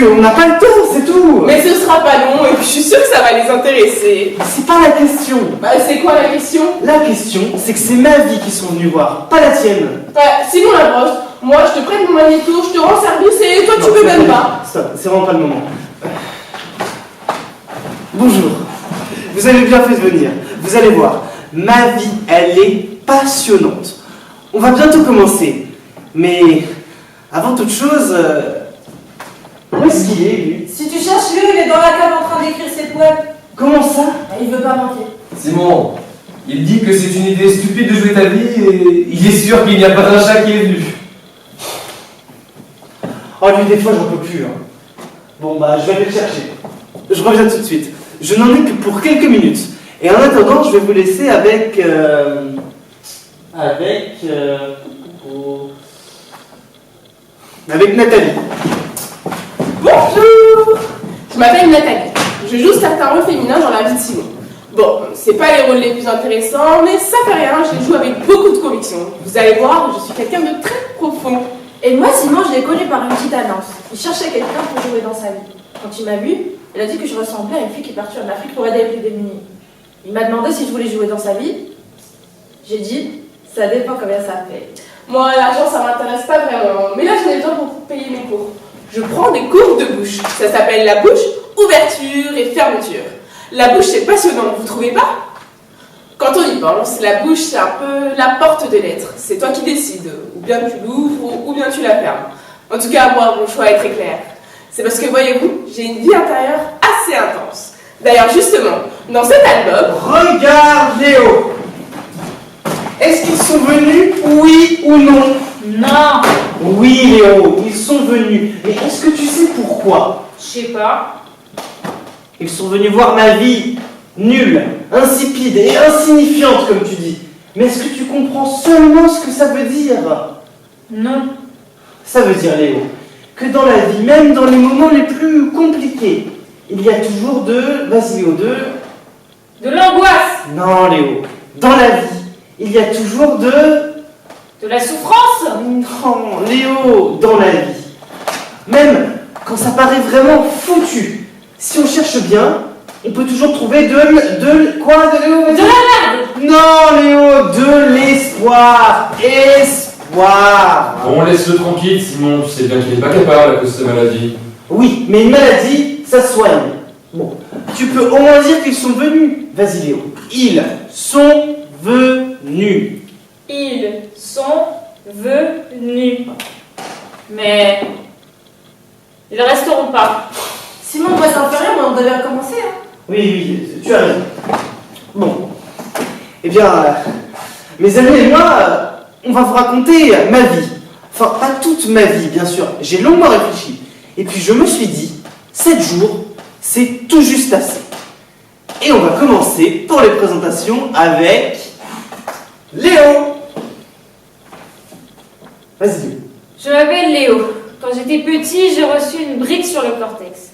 qu'on n'a pas le temps, c'est tout. Mais ce sera pas long et puis je suis sûre que ça va les intéresser. C'est pas la question. Bah c'est quoi la question? La question, c'est que c'est ma vie qu'ils sont venus voir, pas la tienne. Bah sinon la broche, moi je te prête mon magnéto, je te rends service et toi tu veux même pas. Stop, c'est vraiment pas le moment. Bonjour. Vous avez bien fait de venir. Vous allez voir, ma vie, elle est passionnante. On va bientôt commencer. Mais avant toute chose, où est-ce qu'il est, lui? Si tu cherches lui, il est dans la cave en train d'écrire ses poèmes. Comment ça? Il veut pas manquer. Simon, il dit que c'est une idée stupide de jouer ta vie et il est sûr qu'il n'y a pas un chat qui est venu. Oh, lui, des fois, j'en peux plus. Hein. Bon, bah, je vais aller le chercher. Je reviens tout de suite. Je n'en ai que pour quelques minutes. Et en attendant, je vais vous laisser avec... Avec Nathalie. Bonjour. Je m'appelle Nathalie. Je joue certains rôles féminins dans la vie de Simon. Bon, c'est pas les rôles les plus intéressants, mais ça fait rien, je les joue avec beaucoup de conviction. Vous allez voir, je suis quelqu'un de très profond. Et moi, Simon, je l'ai connu par une petite annonce. Il cherchait quelqu'un pour jouer dans sa vie. Quand il m'a vu, il a dit que je ressemblais à une fille qui est partie en Afrique pour aider les plus démunis. Il m'a demandé si je voulais jouer dans sa vie. J'ai dit, ça dépend combien ça fait. Moi, l'argent, ça m'intéresse pas vraiment, mais là, j'en ai besoin pour payer mes cours. Je prends des cours de bouche. Ça s'appelle la bouche, ouverture et fermeture. La bouche, c'est passionnant, vous trouvez pas? Quand on y pense, la bouche, c'est un peu la porte de l'être. C'est toi qui décides. Ou bien tu l'ouvres, ou bien tu la fermes. En tout cas, moi, mon choix est très clair. C'est parce que, voyez-vous, j'ai une vie intérieure assez intense. D'ailleurs, justement, dans cet album... Regarde, Léo. Est-ce qu'ils sont venus, oui ou non? Non. Oui, Léo, ils sont venus. Mais est-ce que tu sais pourquoi? Je sais pas. Ils sont venus voir ma vie, nulle, insipide et insignifiante, comme tu dis. Mais est-ce que tu comprends seulement ce que ça veut dire? Non. Ça veut dire, Léo, que dans la vie, même dans les moments les plus compliqués, il y a toujours vas-y Léo, De l'angoisse. Non, Léo, dans la vie, il y a toujours De la souffrance. Non, Léo, dans la vie. Même quand ça paraît vraiment foutu, si on cherche bien, on peut toujours trouver quoi, de Léo? De la merde. Non, Léo, de l'espoir. Espoir. Bon, laisse-le tranquille, Simon, tu sais bien qu'il n'est pas capable à cause de sa maladie. Oui, mais une maladie, ça se soigne. Bon, tu peux au moins dire qu'ils sont venus. Vas-y, Léo. Ils sont venus. Ils sont venus. Mais ils resteront pas. Simon, moi ça me fait rien, mais on devait recommencer. Hein. Oui, tu as raison. Bon. Eh bien, mes amis et moi, on va vous raconter ma vie. Enfin, pas toute ma vie, bien sûr. J'ai longuement réfléchi. Et puis je me suis dit, 7 jours, c'est tout juste assez. Et on va commencer pour les présentations avec Léo. Vas-y. Je m'appelle Léo. Quand j'étais petit, j'ai reçu une brique sur le cortex.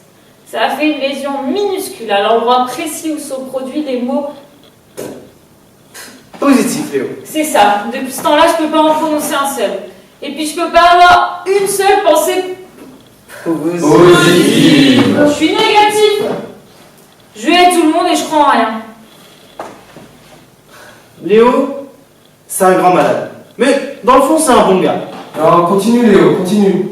Ça a fait une lésion minuscule à l'endroit précis où sont produits les mots. Positif, Léo. C'est ça. Depuis ce temps-là, je peux pas en prononcer un seul. Et puis je peux pas avoir une seule pensée. Positif. Je suis négatif. Je hais tout le monde et je crois en rien. Léo, c'est un grand malade. Mais dans le fond, c'est un bon gars. Alors, continue, Léo, continue.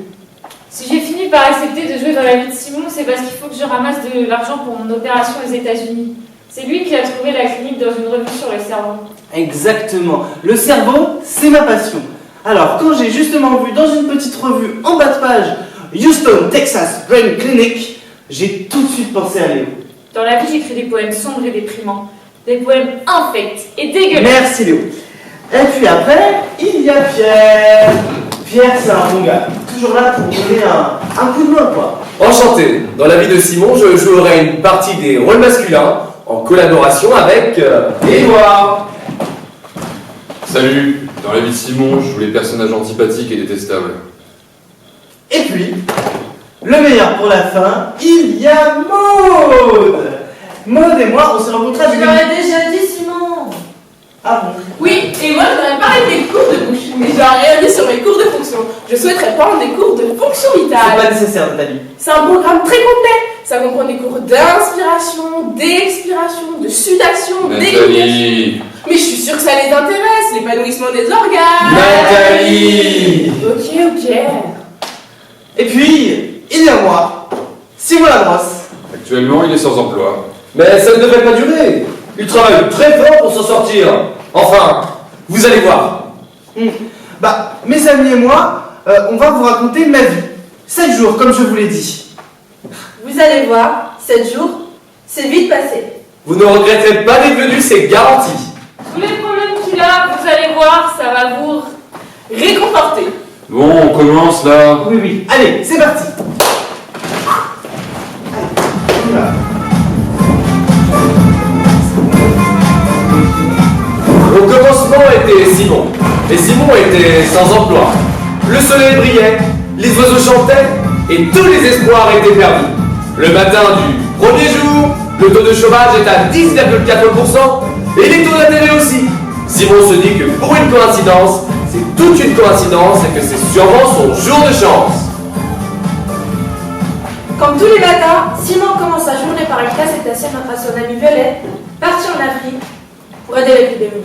Si j'ai fini par accepter de jouer dans la vie de Simon, c'est parce qu'il faut que je ramasse de l'argent pour mon opération aux États-Unis. C'est lui qui a trouvé la clinique dans une revue sur le cerveau. Exactement. Le cerveau, c'est ma passion. Alors, quand j'ai justement vu dans une petite revue en bas de page Houston, Texas Brain Clinic, j'ai tout de suite pensé à Léo. Dans la vie, j'écris des poèmes sombres et déprimants. Des poèmes infects et dégueulasses. Merci Léo. Et puis après, il y a Pierre. Pierre, c'est un bon gars. Toujours là pour donner un coup de main, quoi. Enchanté. Dans la vie de Simon, je jouerai une partie des rôles masculins en collaboration avec Édouard. Salut. Dans la vie de Simon, je joue les personnages antipathiques et détestables. Et puis, le meilleur pour la fin, il y a Maud. Maud et moi, on s'est rencontrés avec Je l'aurais déjà dit, Simon. Ah bon? Oui, et moi je n'aurais parlé de mes cours de bouche, mais j'ai rien mis sur mes cours de fonction. Je souhaiterais prendre des cours de fonction C'est vitale. pas nécessaire, Nathalie. C'est un programme très complet. Ça comprend des cours d'inspiration, d'expiration, de sudation, d'élimination. Nathalie. Mais je suis sûre que ça les intéresse, l'épanouissement des organes. Nathalie. Ok. Et puis, il y a moi, Simon Labrosse. Actuellement, il est sans emploi. Mais ça ne devrait pas durer. Il travaille très fort pour s'en sortir. Enfin, vous allez voir. Bah, mes amis et moi, on va vous raconter ma vie. 7 jours, comme je vous l'ai dit. Vous allez voir, 7 jours, c'est vite passé. Vous ne regretterez pas d'être venu, c'est garanti. Tous les problèmes qu'il a, vous allez voir, ça va vous Réconforté. Bon, on commence là. Oui. Allez, c'est parti. Au commencement était Simon. Et Simon était sans emploi. Le soleil brillait, les oiseaux chantaient, et tous les espoirs étaient permis. Le matin du premier jour, le taux de chômage est à 10,4%, et les taux d'intérêt aussi. Simon se dit que pour une coïncidence, c'est toute une coïncidence et que c'est sûrement son jour de chance. Comme tous les matins, Simon commence sa journée par une casse à son ami Violette, parti en Afrique pour aider les plus démunis.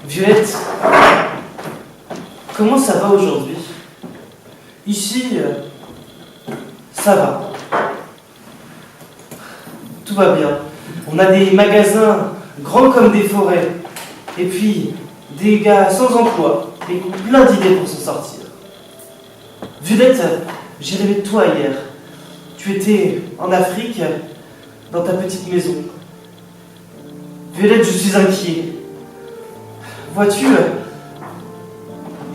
Violette, comment ça va aujourd'hui? Ici, ça va. Tout va bien. On a des magasins grands comme des forêts. Et puis, des gars sans emploi et plein d'idées pour s'en sortir. Violette, j'ai rêvé de toi hier. Tu étais en Afrique, dans ta petite maison. Violette, je suis inquiet. Vois-tu,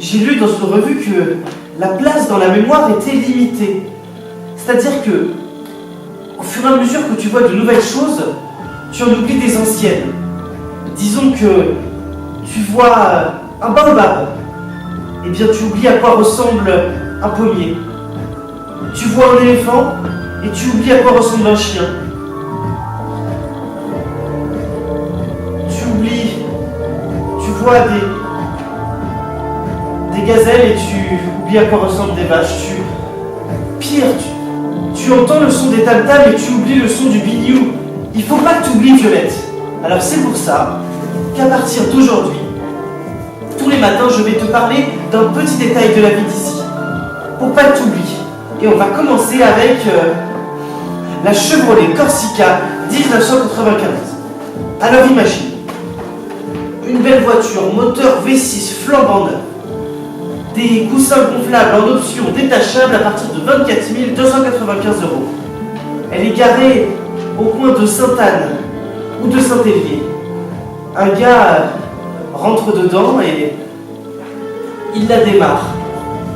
j'ai lu dans une revue que la place dans la mémoire était limitée. C'est-à-dire que, au fur et à mesure que tu vois de nouvelles choses, tu en oublies des anciennes. Disons que tu vois un baobab, eh bien tu oublies à quoi ressemble un pommier. Tu vois un éléphant, et tu oublies à quoi ressemble un chien. Tu vois des gazelles et tu oublies à quoi ressemblent des vaches. Pire, tu entends le son des tam-tams et tu oublies le son du biniou. Il faut pas que tu oublies, Violette. Alors c'est pour ça qu'à partir d'aujourd'hui, tous les matins, je vais te parler d'un petit détail de la vie d'ici. Pour pas que tu oublies. Et on va commencer avec la Chevrolet Corsica 1995. Alors imagine. Une belle voiture, moteur V6 flambant neuf. Des coussins gonflables en option détachable à partir de 24 295 €. Elle est garée au coin de Sainte-Anne ou de Saint-Hélier. Un gars rentre dedans et il la démarre.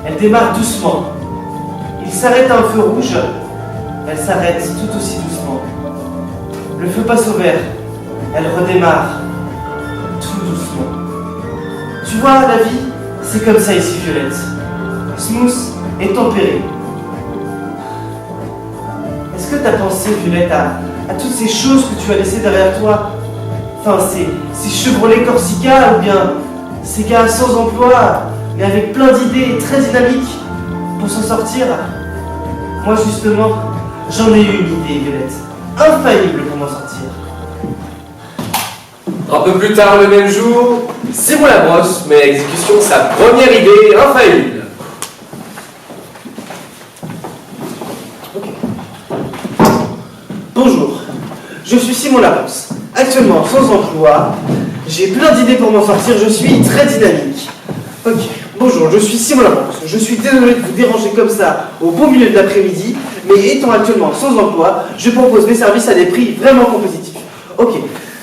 Elle démarre doucement. Il s'arrête à un feu rouge. Elle s'arrête tout aussi doucement. Le feu passe au vert. Elle redémarre. Tout doucement. Tu vois, la vie, c'est comme ça ici, Violette. Smooth et tempéré. Est-ce que tu as pensé, Violette, à toutes ces choses que tu as laissées derrière toi? Enfin, ces Chevrolet Corsica, ou bien ces gars sans emploi, mais avec plein d'idées et très dynamiques pour s'en sortir? Moi, justement, j'en ai eu une idée, Violette. Infaillible pour m'en sortir. Un peu plus tard le même jour, Simon Labrosse met à exécution sa première idée infaillible. Bonjour, je suis Simon Labrosse. Actuellement sans emploi, j'ai plein d'idées pour m'en sortir, je suis très dynamique. Ok, bonjour, je suis Simon Labrosse. Je suis désolé de vous déranger comme ça au beau milieu de l'après-midi, mais étant actuellement sans emploi, je propose mes services à des prix vraiment compétitifs. Ok,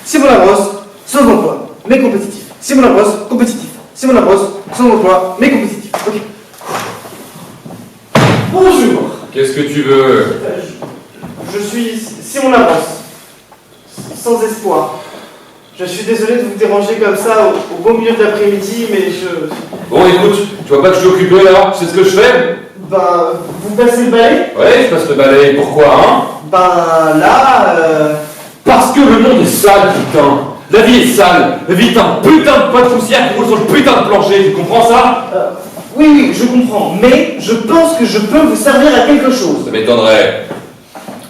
Simon Labrosse, sans emploi, mais compétitif. Simon Labrosse, compétitif. Simon Labrosse, sans emploi, mais compétitif. Ok. Bonjour. Qu'est-ce que tu veux? Je suis Simon Labrosse, sans espoir. Je suis désolé de vous déranger comme ça au beau milieu de l'après-midi, mais je... Bon, écoute, tu vois pas que je suis occupé là? C'est ce que je fais? Bah, vous passez le balai? Ouais, je passe le balai. Pourquoi, hein? Ben là, Parce que le monde est sale, putain. La vie est sale. La vie est un putain de pas de poussière qui roule sur le putain de plancher. Tu comprends ça? oui, je comprends, mais je pense que je peux vous servir à quelque chose. Ça m'étonnerait.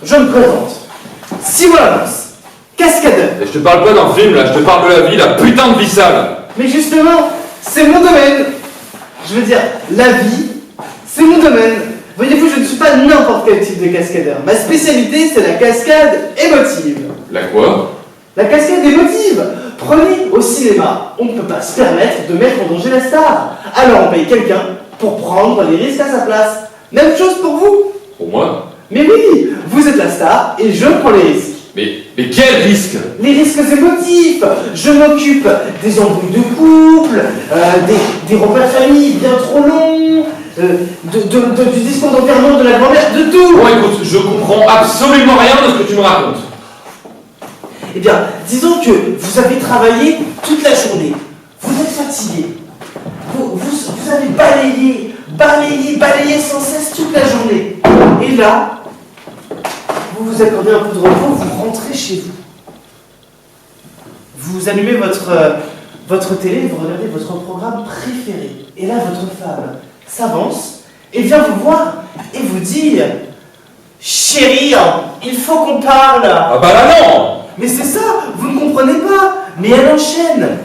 Je me présente. Simon Lamosse, cascadeur. Et je te parle pas d'un film là, je te parle de la vie, la putain de vie sale. Mais justement, c'est mon domaine. Je veux dire, la vie, c'est mon domaine. Voyez-vous, je ne suis pas n'importe quel type de cascadeur. Ma spécialité, c'est la cascade émotive. La quoi? La cascade émotive. Prenez au cinéma, on ne peut pas se permettre de mettre en danger la star. Alors on paye quelqu'un pour prendre les risques à sa place. Même chose pour vous. Pour moi? Mais oui, vous êtes la star et je prends les risques. Mais quel risque? Les risques émotifs. Je m'occupe des embrouilles de couple, des repas de famille bien trop longs, du discours d'enterrement de la grand-mère, de tout. Bon écoute, je comprends absolument rien de ce que tu me racontes. Eh bien, disons que vous avez travaillé toute la journée. Vous êtes fatigué. Vous avez balayé sans cesse toute la journée. Et là, vous vous accordez un peu de repos, vous rentrez chez vous. Vous allumez votre télé, vous regardez votre programme préféré. Et là, votre femme s'avance et vient vous voir et vous dit « Chérie, il faut qu'on parle !» Ah bah là non! Mais c'est ça, vous ne comprenez pas. Mais elle enchaîne.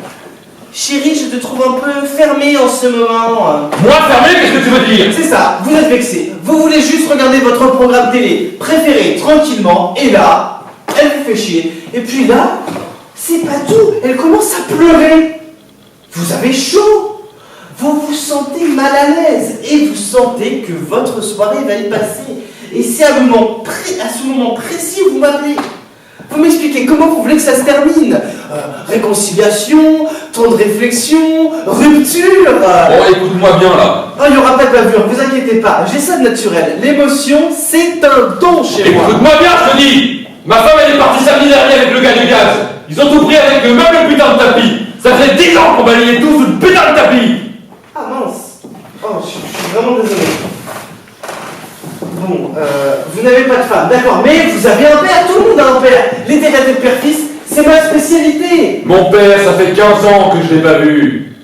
Chérie, je te trouve un peu fermée en ce moment. Moi fermé, qu'est-ce que tu veux dire? C'est ça, vous êtes vexé. Vous voulez juste regarder votre programme télé préféré tranquillement. Et là, elle vous fait chier. Et puis là, c'est pas tout. Elle commence à pleurer. Vous avez chaud. Vous vous sentez mal à l'aise. Et vous sentez que votre soirée va y passer. Et c'est à ce moment précis où vous m'appelez. Vous m'expliquez comment vous voulez que ça se termine? Réconciliation, temps de réflexion, rupture. Bon, écoute-moi bien là. Oh, il n'y aura pas de bavure, vous inquiétez pas, j'ai ça de naturel. L'émotion, c'est un don chez moi. Écoute-moi bien, je te dis. Ma femme, elle est partie samedi dernier avec le gars du gaz. Ils ont tout pris avec eux, même le putain de tapis. Ça fait 10 ans qu'on balayait tout sous le putain de tapis. Ah mince. Oh, je suis vraiment désolé. Bon, vous n'avez pas de femme, d'accord, mais vous avez un père, tout le monde a un père. Les têtes de père-fils, c'est ma spécialité. Mon père, ça fait 15 ans que je l'ai pas vu.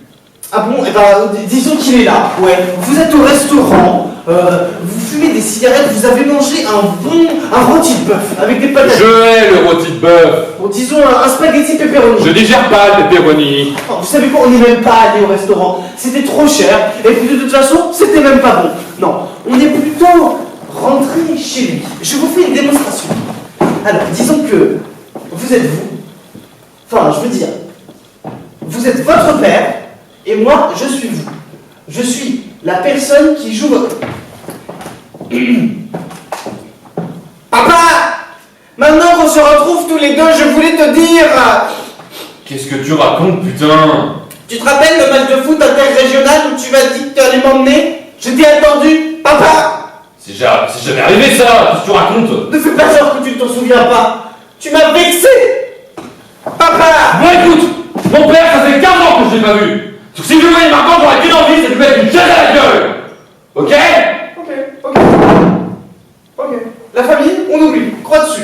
Ah bon, eh ben, disons qu'il est là, ouais. Vous êtes au restaurant, vous fumez des cigarettes, vous avez mangé un rôti de bœuf avec des patates. Je hais le rôti de bœuf. Bon, disons un spaghetti pepperoni. Je digère pas le pepperoni. Oh, vous savez quoi, on n'est même pas allé au restaurant. C'était trop cher, et puis de toute façon, c'était même pas bon. Non, on est plutôt rentré chez lui. Je vous fais une démonstration. Alors, disons que vous êtes vous. Enfin, je veux dire, vous êtes votre père, et moi, je suis vous. Je suis la personne qui joue votre... Papa! Maintenant qu'on se retrouve tous les deux, je voulais te dire... Qu'est-ce que tu racontes, putain? Tu te rappelles le match de foot interrégional où tu m'as dit que tu allais m'emmener? Je t'ai attendu, papa! C'est jamais arrivé ça, qu'est-ce que tu racontes? Ne fais pas genre que tu ne t'en souviens pas. Tu m'as vexé. Papa! Bon écoute, mon père, ça fait 15 ans que je l'ai pas vu. Donc si je le voyais maintenant, j'aurais qu'une envie, c'est de lui mettre une chaise à la gueule. Ok? Ok. La famille, on oublie. Crois dessus.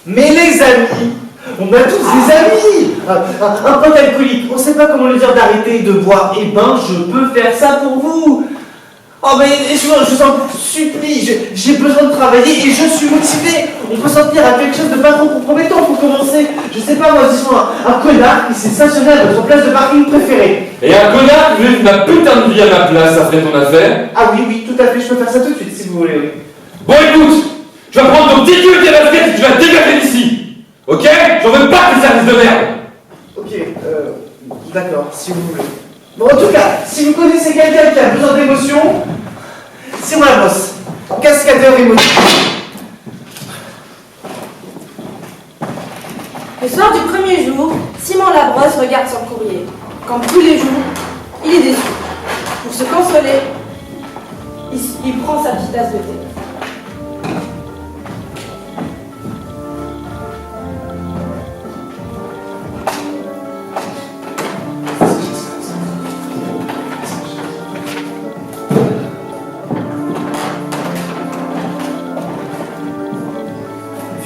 Mais les amis, on a tous des amis. Un pote alcoolique, on sait pas comment lui dire d'arrêter de boire. Eh ben, je peux faire ça pour vous. Oh mais je vous en supplie, j'ai besoin de travailler et je suis motivé. On peut s'en tenir à quelque chose de pas trop compromettant pour commencer. Je sais pas moi, disons un connard qui s'est stationné à votre place de parking préférée. Et un connard qui veut vivre ma putain de vie à ma place, ça ferait ton affaire? Ah oui, tout à fait, je peux faire ça tout de suite si vous voulez. Oui. Bon écoute, tu vas prendre ton petit cul et tes baskets et tu vas dégager d'ici. Ok? J'en veux pas tes services de merde. Ok, d'accord, si vous voulez. Bon, en tout cas, si vous connaissez quelqu'un qui a besoin d'émotion, c'est moi la bosse. Cascadeur émotif. Le soir du premier jour, Simon Labrosse regarde son courrier. Comme tous les jours, il est déçu. Pour se consoler, il prend sa petite tasse de thé.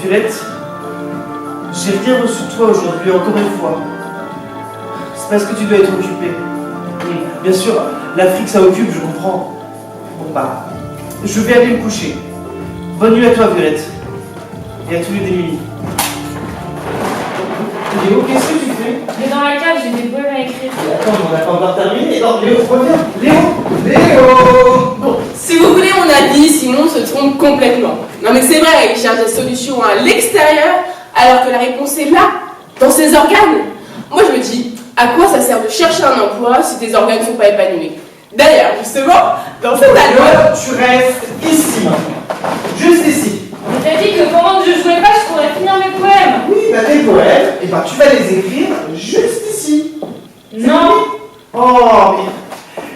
Violette, j'ai rien reçu de toi aujourd'hui, encore une fois. C'est parce que tu dois être occupée. Bien sûr, l'Afrique ça occupe, je comprends. Bon bah, je vais aller me coucher. Bonne nuit à toi, Violette. Et à tous les démunis. Léo, qu'est-ce que tu fais? Je vais dans la cave, j'ai des poèmes à écrire. Attends, on n'a pas encore terminé. Non, Léo, reviens. Léo. Bon, si vous voulez mon avis, Simon se trompe complètement. Non mais c'est vrai, il cherche des solutions à l'extérieur, alors que la réponse est là, dans ses organes. Moi je me dis, à quoi ça sert de chercher un emploi si tes organes ne sont pas épanouis? D'ailleurs, justement, dans cet album... Tu restes ici maintenant. Juste ici. Mais t'as dit que pendant que je jouais pas, je pourrais finir mes poèmes. Oui, bah tes poèmes, et bah tu vas les écrire juste ici. Non. Oh,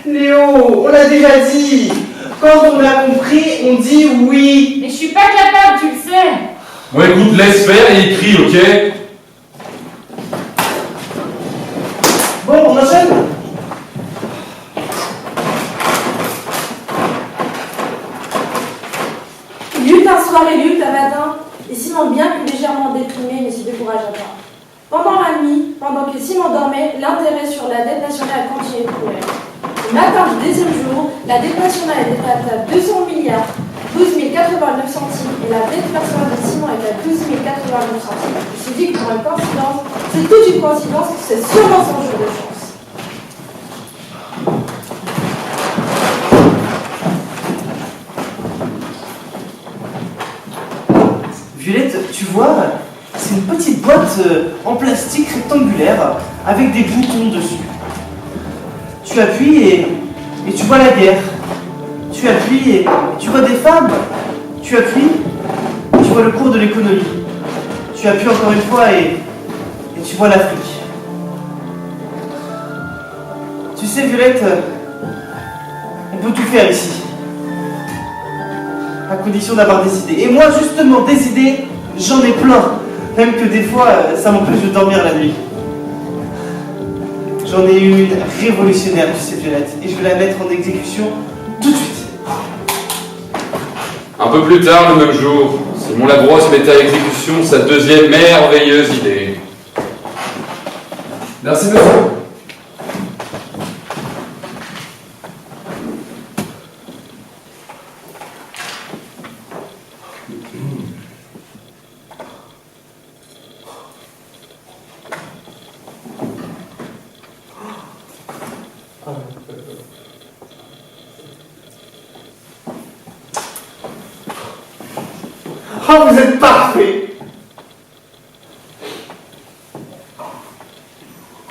mais Léo, on l'a déjà dit. Quand on l'a compris, on dit oui. Mais je suis pas capable, tu le sais. Bon écoute, laisse faire et écris, ok? Bon, on enchaîne. Il y eut un soir et il y eut un matin, et Simon, bien que légèrement déprimé, ne se découragea pas. Pendant la nuit, pendant que Simon dormait, l'intérêt sur la dette nationale continuait de courir. Le matin du deuxième jour, la dette nationale était à 200 milliards, 12 089 centimes, et la dette personnelle de Simon était à 12 089 centimes. Je me suis dit que pour une coïncidence, c'est toute une coïncidence, c'est sûrement son jour de chance. Violette, tu vois, c'est une petite boîte en plastique rectangulaire avec des boutons dessus. Tu appuies et tu vois la guerre. Tu appuies et tu vois des femmes. Tu appuies et tu vois le cours de l'économie. Tu appuies encore une fois et tu vois l'Afrique. Tu sais, Violette, on peut tout faire ici. À condition d'avoir des idées. Et moi, justement, des idées, j'en ai plein. Même que des fois, ça m'empêche de dormir la nuit. J'en ai eu une révolutionnaire, tu sais, Violette. Et je vais la mettre en exécution tout de suite. Un peu plus tard, le même jour, Simon Labrosse mettait à exécution sa deuxième merveilleuse idée. Merci, monsieur. Oh, vous êtes parfait.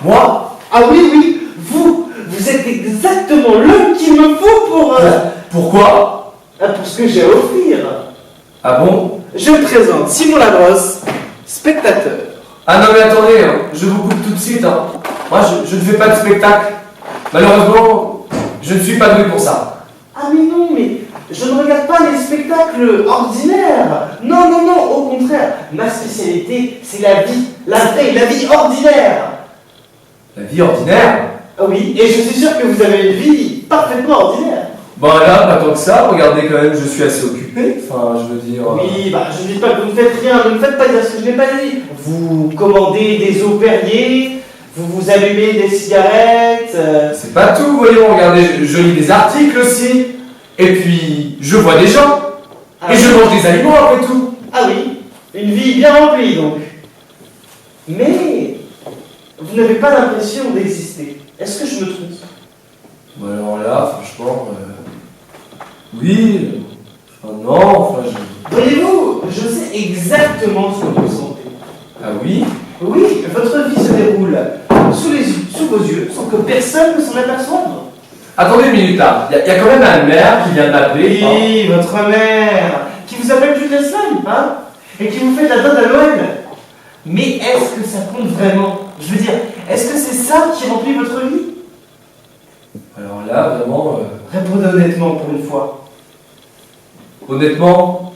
Moi? Ah oui, vous êtes exactement l'homme qu'il me faut pour... Pourquoi? pour ce que j'ai à offrir. Ah bon? Je me présente, Simon Labrosse, spectateur. Ah non mais attendez, hein, je vous coupe tout de suite. Hein. Moi je ne fais pas de spectacle. Malheureusement, je ne suis pas doué pour ça. Ah mais non, mais je ne regarde pas les spectacles ordinaires. Non, au contraire. Ma spécialité, c'est la vie, la vraie, la vie ordinaire. La vie ordinaire? Ah oui, et je suis sûr que vous avez une vie parfaitement ordinaire. Bon là, pas tant que ça, regardez quand même, je suis assez occupé. Enfin, je veux dire... Oui, bah je ne dis pas que vous ne faites rien, ne me faites pas dire ce que je n'ai pas dit. Vous commandez des eaux Perrier, vous allumez des cigarettes... C'est pas tout, voyons, regardez, je lis des articles aussi. Et puis, je vois des gens. Ah et oui. je mange des aliments après tout. Ah oui, une vie bien remplie donc. Mais vous n'avez pas l'impression d'exister. Est-ce que je me trompe? Bon alors là, franchement... Oui... Enfin non, enfin je... Voyez-vous, je sais exactement ce que vous ressentez. Ah oui? Oui, votre vie se déroule sous vos yeux, sans que personne ne s'en aperçoive. Attendez une minute là, il y a quand même un maire qui vient de m'appeler. Oui, votre mère, qui vous appelle toute la semaine, hein, et qui vous fait de la dinde à Noël. Mais est-ce que ça compte vraiment? Je veux dire, est-ce que c'est ça qui remplit votre vie? Alors là, vraiment... Répondez honnêtement pour une fois. Honnêtement...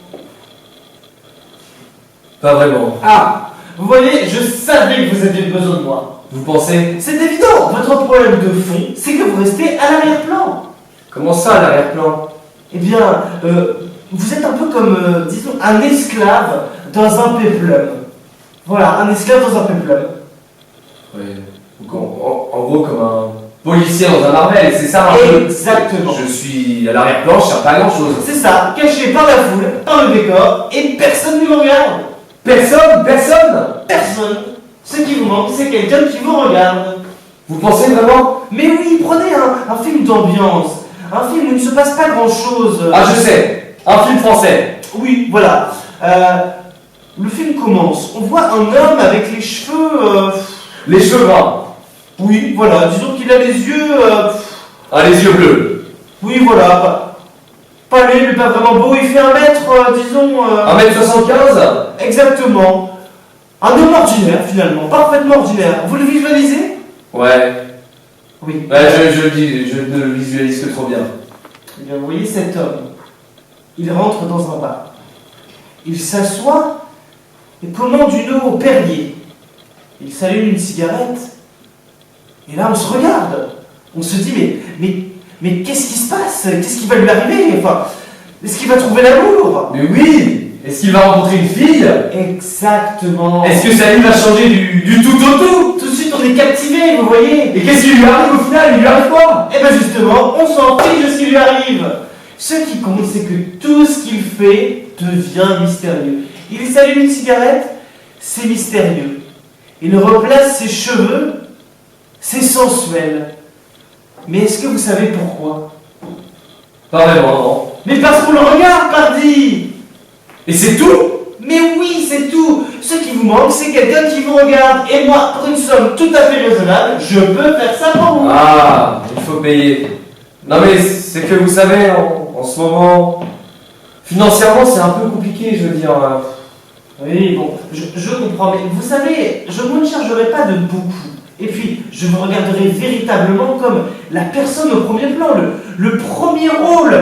Pas vraiment. Ah, vous voyez, je savais que vous aviez besoin de moi. Vous pensez... C'est évident, votre problème de fond, c'est que vous restez à l'arrière-plan. Comment ça, à l'arrière-plan? Eh bien, vous êtes un peu comme, disons, un esclave dans un péplum. Voilà, un esclave dans un péplum. Ouais. Donc en gros, comme un policier dans un Marvel, c'est ça un peu. Exactement. Je suis à l'arrière-plan, je sers pas à grand-chose. C'est ça, caché par la foule, par le décor, et personne ne vous regarde. Personne. Personne. Ce qui vous manque, c'est quelqu'un qui vous regarde. Vous pensez vraiment? Mais oui, prenez un film d'ambiance, un film où il ne se passe pas grand-chose. Ah, je sais. Un film français. Oui, voilà. Le film commence. On voit un homme avec les cheveux... Les cheveux bruns. Oui, voilà. Disons qu'il a les yeux... Ah, les yeux bleus. Oui, voilà. Pas laid, mais pas vraiment beau. Il fait 1 mètre, disons... 1m75. Exactement. Un homme ordinaire, finalement. Parfaitement ordinaire. Vous le visualisez? Ouais. Oui. Ouais, je ne le visualise que trop bien. Eh bien, vous voyez cet homme. Il rentre dans un bar. Il s'assoit et commande une eau au Perrier. Il s'allume une cigarette. Et là, on se regarde. On se dit, mais qu'est-ce qui se passe? Qu'est-ce qui va lui arriver? Enfin, est-ce qu'il va trouver l'amour? Mais oui. Est-ce qu'il va rencontrer une fille? Exactement. Est-ce que sa vie va changer du tout au tout? Tout de suite, on est captivé, vous voyez. Et qu'est-ce qui lui arrive au final? Il lui arrive quoi? Eh bien justement, on s'en fiche de ce qui lui arrive. Ce qui compte, c'est que tout ce qu'il fait devient mystérieux. Il s'allume une cigarette, c'est mystérieux. Il replace ses cheveux, c'est sensuel. Mais est-ce que vous savez pourquoi? Pas vraiment, non. Mais parce qu'on le regarde, pardi. Et c'est tout? Mais oui, c'est tout. Ce qui vous manque, c'est quelqu'un qui vous regarde. Et moi, pour une somme tout à fait raisonnable, je peux faire ça pour vous. Ah, il faut payer. Non mais c'est que vous savez, en ce moment, financièrement c'est un peu compliqué, je veux dire. Oui, bon, je comprends, mais vous savez, je ne chargerai pas de beaucoup. Et puis, je vous regarderai véritablement comme la personne au premier plan, le premier rôle.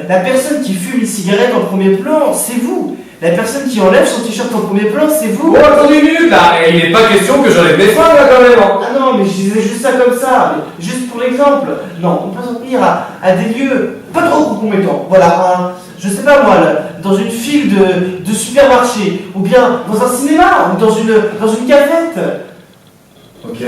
La personne qui fume une cigarette en premier plan, c'est vous. La personne qui enlève son t-shirt en premier plan, c'est vous. Oh, attendez une minute là, il n'est pas question que j'enlève mes fringues là quand même. Hein. Ah non, mais je disais juste ça comme ça, mais juste pour l'exemple. Non, on peut s'en tenir à des lieux pas trop compromettants. Voilà, je sais pas moi, là, dans une file de supermarché, ou bien dans un cinéma, ou dans une cafette. Ok.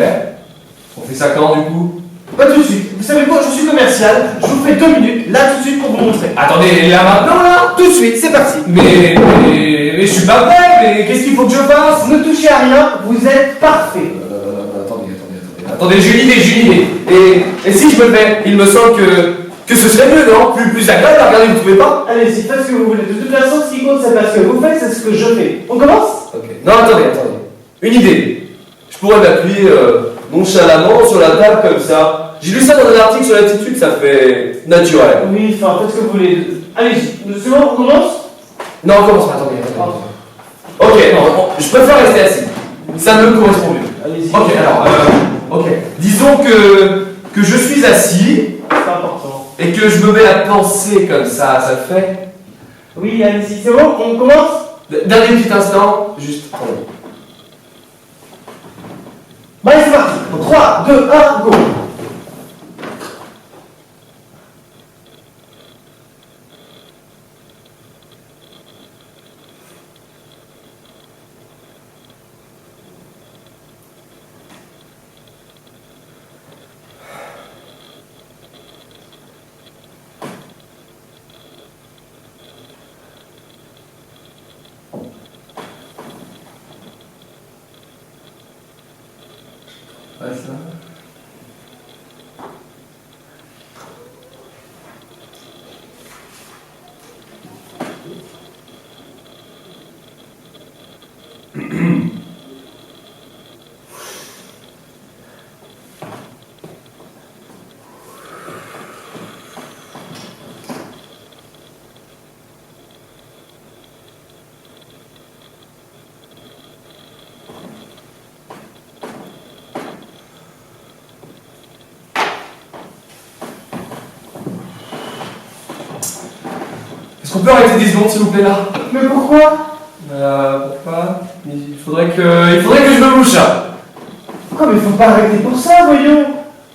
On fait ça quand du coup? Pas tout de suite. Vous savez quoi, je suis commercial, je vous fais 2 minutes, là tout de suite pour vous montrer. Attendez, là maintenant là? Tout de suite, c'est parti. Mais je suis pas prêt, mais qu'est-ce qu'il faut que je fasse? Ne touchez à rien, vous êtes parfait. Attendez, j'ai une idée. Et si je me fais, il me semble que ce serait mieux, non? Plus agréable à regarder, vous trouvez pas? Allez-y, faites ce que vous voulez. De toute façon, ce qui compte, c'est pas ce que vous faites, c'est ce que je fais. On commence? Ok. Non, attendez. Une idée. Je pourrais m'appuyer nonchalamment sur la table comme ça. J'ai lu ça dans un article sur l'attitude, ça fait naturel. Oui, enfin, faites ce que vous voulez. Allez-y, c'est bon, on commence? Non, on commence pas, attendez. Ok, non, je préfère rester assis. Ça me correspond mieux. Allez-y. Ok, alors, ok. Disons que je suis assis C'est important. et que je me mets à penser comme ça le fait. Oui, allez-y, c'est bon, on commence? Dernier petit instant, juste. Attendez. Bah, allez, c'est parti. 3, 2, 1, go. Ouais, ça. Est-ce qu'on peut arrêter 10 secondes s'il vous plaît là? Mais pourquoi? Pourquoi? Il faudrait que je me mouche. Pourquoi? Mais faut pas arrêter pour ça, voyons.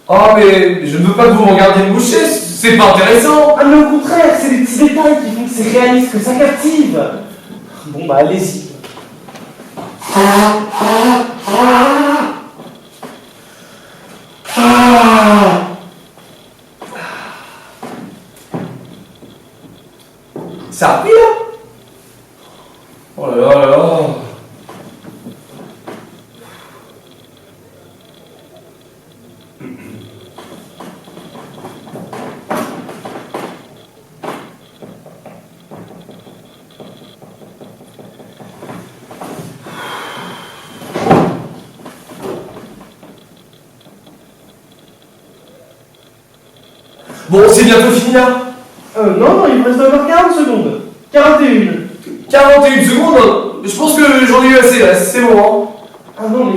Oh mais je ne veux pas que vous me regardiez me moucher, c'est pas intéressant. Ah, mais au contraire, c'est les petits détails qui font que c'est réaliste, que ça captive. Bon, bah, allez-y. Ça a pris là? Oh là là là là. Bon, c'est bientôt fini là? Non, il me reste encore 40 secondes. 41. 41 secondes? Je pense que j'en ai eu assez là, c'est bon hein? Ah non,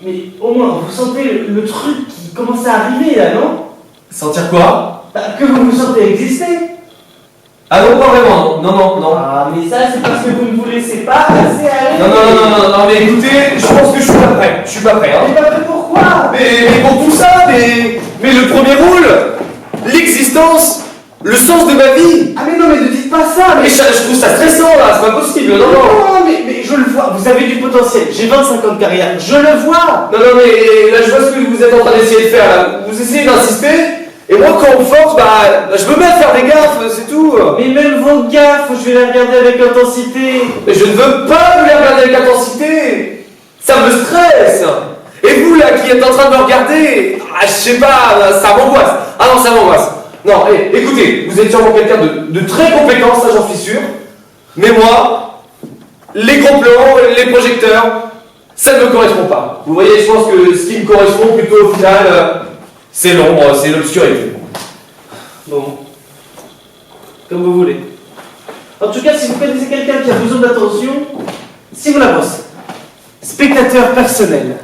mais au moins, vous sentez le truc qui commence à arriver là, non? Sentir quoi? Bah, que vous vous sentez exister. Ah non, pas vraiment, non. Ah, mais ça, c'est parce que vous ne vous laissez pas passer à l'aise. Non, mais écoutez, je pense que je suis pas prêt, hein. Mais pas prêt pourquoi? Mais pour tout ça, mais le premier rôle, l'existence, le sens de ma vie. Ah mais non, mais ne dites pas ça, Mais je trouve ça stressant là, c'est pas possible, non. Non, mais je le vois, vous avez du potentiel, j'ai 25 ans de carrière, je le vois. Non, mais là je vois ce que vous êtes en train d'essayer de faire là. Vous essayez d'insister, et moi quand on me force, je me mets à faire des gaffes, c'est tout. Mais même vos gaffes, je vais les regarder avec intensité. Mais je ne veux pas vous les regarder avec intensité. Ça me stresse. Et vous là qui êtes en train de me regarder, je sais pas, ça m'angoisse. Ah non, ça m'angoisse. Non, écoutez, vous êtes sûrement quelqu'un de très compétent, ça j'en suis sûr. Mais moi, les gros plans, les projecteurs, ça ne me correspond pas. Vous voyez, je pense que ce qui me correspond plutôt au final, c'est l'ombre, c'est l'obscurité. Bon, comme vous voulez. En tout cas, si vous connaissez quelqu'un qui a besoin d'attention, si vous la bosse. Spectateur personnel.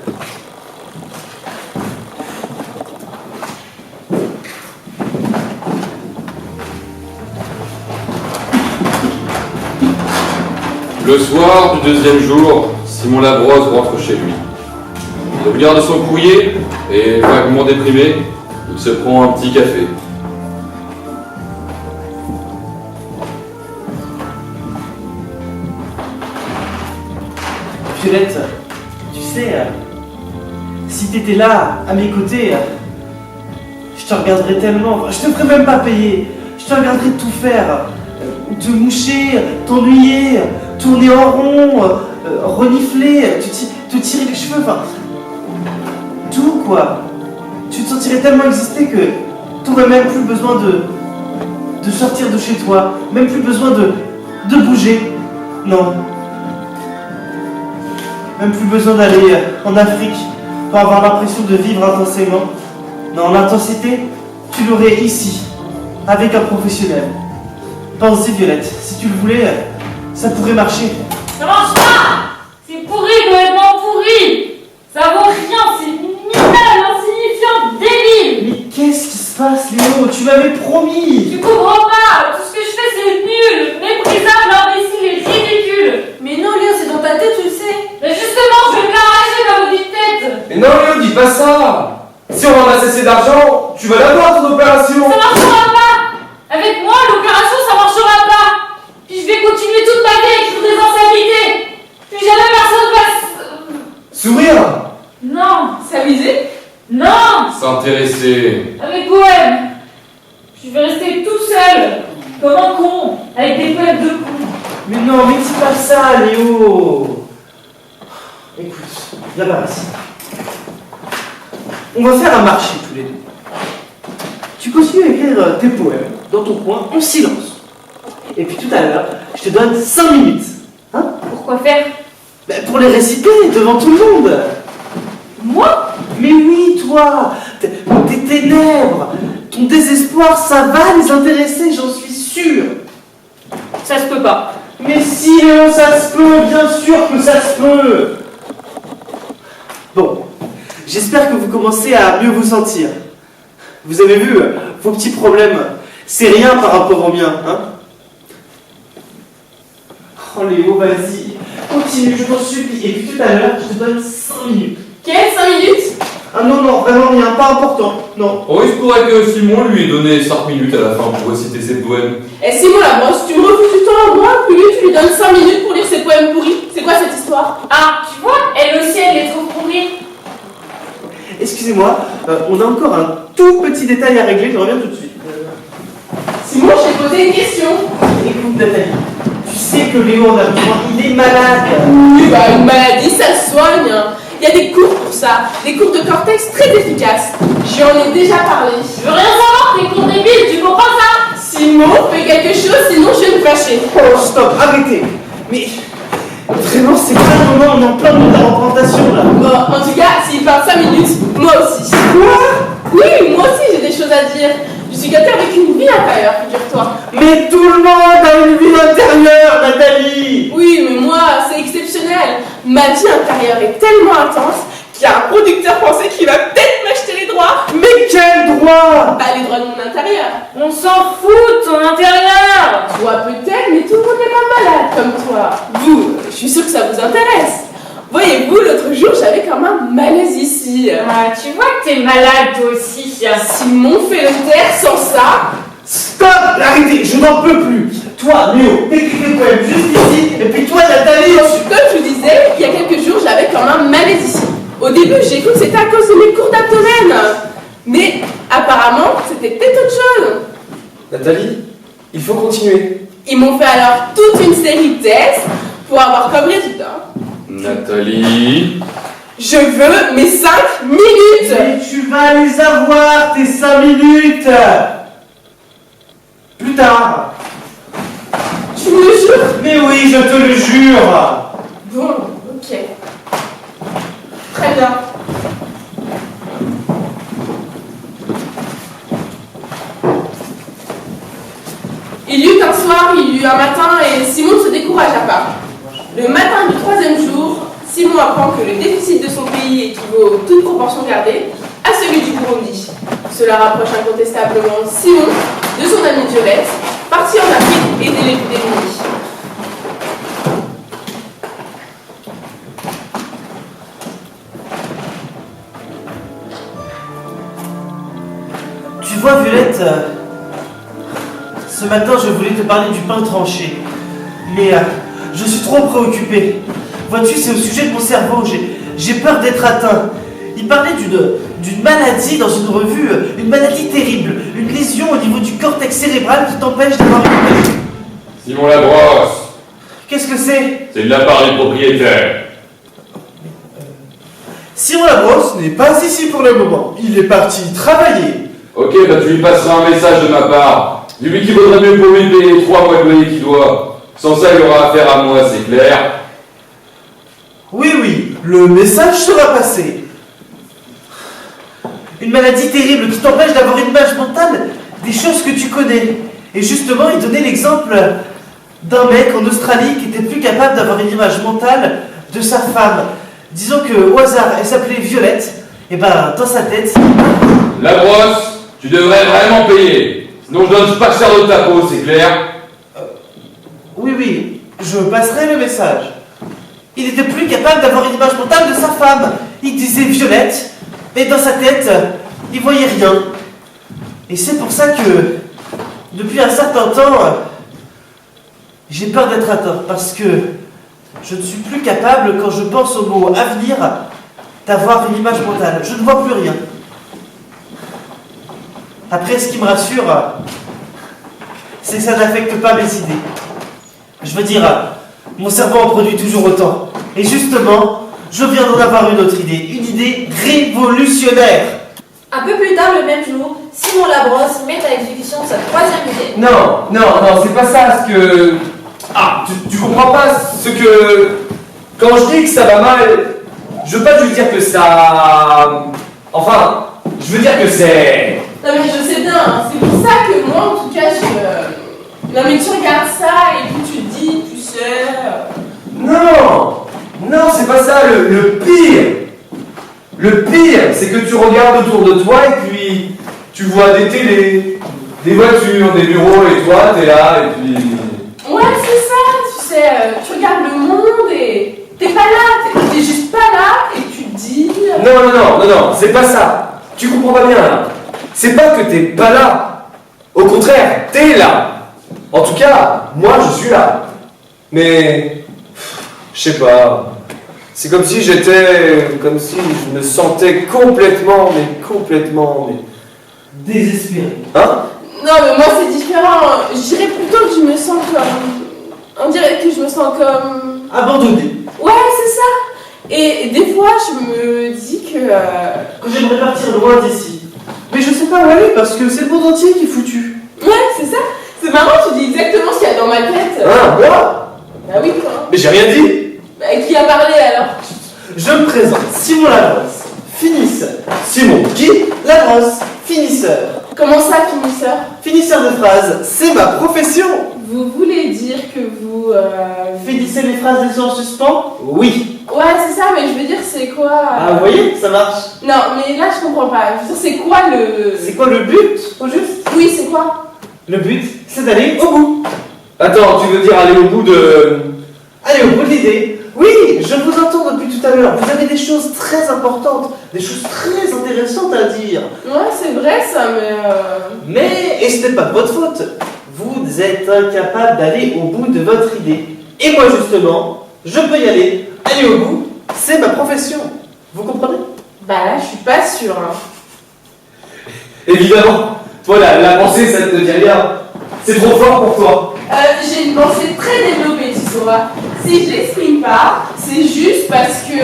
Le soir du deuxième jour, Simon Labrosse rentre chez lui. Il regarde son courrier et, vaguement déprimé, il se prend un petit café. Violette, tu sais, si t'étais là, à mes côtés, je te regarderais tellement, je te ferais même pas payer, je te regarderais tout faire, te moucher, t'ennuyer, tourner en rond, renifler, te tirer les cheveux, enfin, tout quoi. Tu te sentirais tellement exister que t'aurais même plus besoin de sortir de chez toi, même plus besoin de bouger, non. Même plus besoin d'aller en Afrique pour avoir l'impression de vivre intensément. Non, l'intensité, tu l'aurais ici, avec un professionnel. Pense-y, Violette, si tu le voulais, ça pourrait marcher. Ça marche pas! C'est pourri, complètement pourri! Ça vaut rien, c'est minable, insignifiant, débile! Mais qu'est-ce qui se passe, Léo? Tu m'avais promis! Tu comprends pas! Tout ce que je fais, c'est nul, méprisable, imbécile et ridicule! Mais non, Léo, c'est dans ta tête, tu le sais. Mais justement, je vais me l'arracher, ma maudite tête! Mais non, Léo, dis pas ça. Si on ramasse assez d'argent, tu vas l'avoir ton opération. Ça marchera pas! Avec moi, l'opération, ça marchera pas! Puis je vais continuer toute ma vie avec des instabilités! Puis jamais personne va... Sourire. Non! S'amuser? Non! S'intéresser. Avec poèmes! Je vais rester toute seule, comme un con, avec des poèmes de con. Mais non, mais dis pas ça, Léo! Écoute, viens par ici. On va faire un marché tous les deux. Tu continues à écrire tes poèmes dans ton coin en silence. Et puis tout à l'heure, je te donne 5 minutes. Hein? Pourquoi faire? Ben, pour les réciter devant tout le monde. Moi? Mais oui, toi, tes ténèbres, ton désespoir, ça va les intéresser, j'en suis sûr. Ça se peut pas. Mais si, Léo, ça se peut, bien sûr que ça se peut. Bon, j'espère que vous commencez à mieux vous sentir. Vous avez vu, vos petits problèmes, c'est rien par rapport aux miens, hein? Oh Léo, vas-y, continue, je t'en supplie. Et puis tout à l'heure, je te donne 5 minutes. Quelles 5 minutes? Ah non, non, vraiment rien, pas important, non. Oh, il se pourrait que Simon lui ait donné 5 minutes à la fin pour réciter ses poèmes. Eh Simon Labrosse, tu me refuses du temps un mois, puis lui, tu lui donnes 5 minutes pour lire ses poèmes pourris. C'est quoi cette histoire? Ah, tu vois, elle aussi, elle les trouve pourris. Excusez-moi, on a encore un tout petit détail à régler, je reviens tout de suite. Simon, je t'ai posé une question. Écoute Nathalie, tu sais que Léo en a besoin, il est malade. Oui, bah, une maladie, ça se soigne. Il y a des cours pour ça, des cours de cortex très efficaces. J'en ai déjà parlé. Je veux rien savoir, tes cours débiles, tu comprends ça? Simon, fais quelque chose, sinon je vais me fâcher. Oh stop, arrêtez. Mais vraiment, c'est pas le moment, on est en plein de la représentation là. Bon, en tout cas, s'il parle 5 minutes, moi aussi. Quoi? Oui, moi aussi j'ai des choses à dire. Je suis quelqu'un avec une vie intérieure, figure-toi. Mais tout le monde a une vie intérieure, Nathalie. Oui, mais moi, c'est exceptionnel. Ma vie intérieure est tellement intense qu'il y a un producteur français qui va peut-être m'acheter les droits. Mais quel droit? Bah, les droits de mon intérieur. On s'en fout de ton intérieur. Toi peut-être, mais tout le monde n'est pas malade comme toi. Vous, je suis sûre que ça vous intéresse. Voyez-vous, l'autre jour, j'avais comme un malaise ici. Ah, tu vois que t'es malade toi aussi. Simon fait le taire sans ça. Stop, arrêtez, je n'en peux plus. Toi, Léo, t'écris tes poèmes juste ici, et puis toi, Nathalie. Comme je vous disais, il y a quelques jours, j'avais comme un malaise ici. Au début, j'ai cru que c'était à cause de mes cours d'abdomen. Mais apparemment, c'était peut-être autre chose. Nathalie, il faut continuer. Ils m'ont fait alors toute une série de tests pour avoir comme résultat. Nathalie. Je veux mes 5 minutes. Mais tu vas les avoir, tes 5 minutes. Plus tard. Tu me le jures? Mais oui, je te le jure. Bon, ok. Très bien. Il y eut un soir, il y eut un matin, et Simon se découragea pas. Le matin du 3e jour, Simon apprend que le déficit de son pays équivaut, toute proportion gardée, à celui du Burundi. Cela rapproche incontestablement Simon de son amie Violette, partie en Afrique aider les plus démunis. Tu vois, Violette, ce matin, je voulais te parler du pain tranché. Mais je suis trop préoccupé. Vois-tu, c'est au sujet de mon cerveau. J'ai peur d'être atteint. Il parlait d'une maladie dans une revue, une maladie terrible, une lésion au niveau du cortex cérébral qui t'empêche d'avoir une image. Simon Labrosse. Qu'est-ce que c'est? C'est de la part du propriétaire. Simon Labrosse n'est pas ici pour le moment. Il est parti travailler. Ok, bah tu lui passeras un message de ma part. Dis-lui qu'il vaudrait mieux pour lui payer les 3 mois de loyer qu'il doit. Sans ça, il aura affaire à moi, c'est clair. Oui, le message sera passé. Une maladie terrible qui t'empêche d'avoir une image mentale des choses que tu connais. Et justement, il donnait l'exemple d'un mec en Australie qui était plus capable d'avoir une image mentale de sa femme. Disons que au hasard, elle s'appelait Violette. Et ben, dans sa tête... Labrosse, tu devrais vraiment payer. Sinon je donne pas cher de ta peau, c'est clair. Oui, je passerai le message. Il n'était plus capable d'avoir une image mentale de sa femme. Il disait Violette, et dans sa tête, il voyait rien. Et c'est pour ça que, depuis un certain temps, j'ai peur d'être atteint, parce que je ne suis plus capable, quand je pense au mot avenir, d'avoir une image mentale. Je ne vois plus rien. Après, ce qui me rassure, c'est que ça n'affecte pas mes idées. Je veux dire, mon cerveau en produit toujours autant. Et justement, je viens d'en avoir une autre idée. Une idée révolutionnaire. Un peu plus tard le même jour, Simon Labrosse met à exécution sa 3e idée. Non, c'est pas ça ce que... Ah, tu comprends pas ce que... Quand je dis que ça va mal, je veux pas juste dire que ça... Enfin, je veux dire que c'est... Non mais je sais bien, hein, c'est pour ça que moi en tout cas je... Non mais tu regardes ça et puis tu te dis, tu sais... Non, c'est pas ça, le pire, c'est que tu regardes autour de toi et puis tu vois des télés, des voitures, des bureaux et toi t'es là et puis... Ouais c'est ça, tu sais, tu regardes le monde et t'es pas là, t'es juste pas là et tu te dis... Non, c'est pas ça. Tu comprends pas bien là. C'est pas que t'es pas là. Au contraire, t'es là. En tout cas, moi je suis là. Mais je sais pas. C'est comme si comme si je me sentais complètement. Désespéré. Hein? Non, mais moi c'est différent. Je dirais plutôt que je me sens comme. On dirait que je me sens comme. Abandonné. Ouais, c'est ça. Et des fois, je me dis que. Que j'aimerais partir loin d'ici. Mais je sais pas où aller parce que c'est le monde entier qui est foutu. Ouais, c'est ça. C'est marrant, tu dis exactement ce qu'il y a dans ma tête. Hein? Moi? Bah oui, toi. Mais j'ai rien dit! Bah, qui a parlé alors? Je me présente, Simon Labrosse, finisseur. Simon. Qui? Labrosse, finisseur. Comment ça, finisseur? Finisseur de phrases, c'est ma profession. Vous voulez dire que vous. Finissez les phrases laissées en suspens? Oui. Ouais, c'est ça, mais je veux dire, c'est quoi Ah, vous voyez, ça marche. Non, mais là, je comprends pas. Je veux dire, c'est quoi le. C'est quoi le but, au juste? Oui, c'est quoi? Le but, c'est d'aller au bout. Attends, tu veux dire aller au bout de. Allez au bout de l'idée. Oui, je vous entends depuis tout à l'heure. Vous avez des choses très importantes, des choses très intéressantes à dire. Ouais, c'est vrai ça, mais. Et ce n'est pas de votre faute. Vous êtes incapable d'aller au bout de votre idée. Et moi, justement, je peux y aller. Aller au bout, c'est ma profession. Vous comprenez? Bah là, je suis pas sûre. Hein. Évidemment! Toi, la pensée, ça ne te dit rien. C'est trop fort pour toi. J'ai une pensée très développée, tu sauras. Si je l'exprime pas, c'est juste parce que.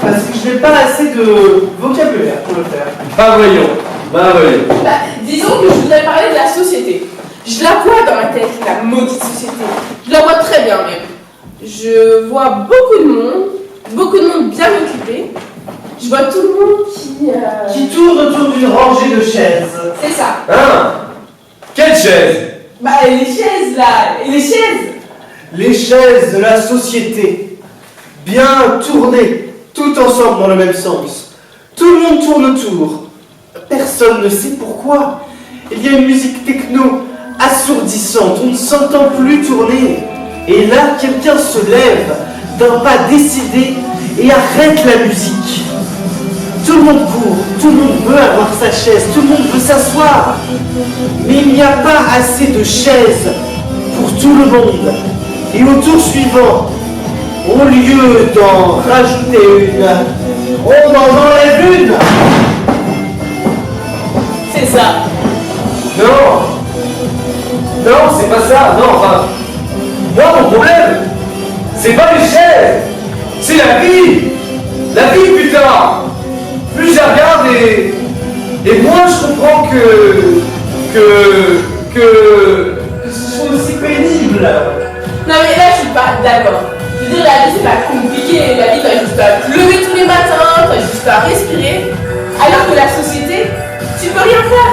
Parce que je n'ai pas assez de vocabulaire pour le faire. Bah voyons. Bah, disons que je voudrais parler de la société. Je la vois dans ma tête, la maudite société. Je la vois très bien même. Je vois beaucoup de monde bien occupé. Je vois tout le monde Qui tourne autour d'une rangée de chaises. C'est ça. Hein? Quelle chaise? Bah les chaises là, et les chaises. Les chaises de la société. Bien tournées, tout ensemble dans le même sens. Tout le monde tourne autour. Personne ne sait pourquoi. Il y a une musique techno assourdissante, on ne s'entend plus tourner. Et là, quelqu'un se lève d'un pas décidé et arrête la musique. Tout le monde court, tout le monde veut avoir sa chaise, tout le monde veut s'asseoir. Mais il n'y a pas assez de chaises pour tout le monde. Et au tour suivant, au lieu d'en rajouter une, on en enlève une. C'est ça. Non! Non, c'est pas ça, non, enfin. Moi, mon problème, c'est pas les chaises, c'est la vie! La vie, putain! Plus je la regarde et moins je comprends que. C'est aussi pénible. Non mais là je suis pas d'accord. Je veux dire la vie c'est pas compliqué, la vie t'as juste à te lever tous les matins, t'as juste à respirer. Alors que la société, tu peux rien faire.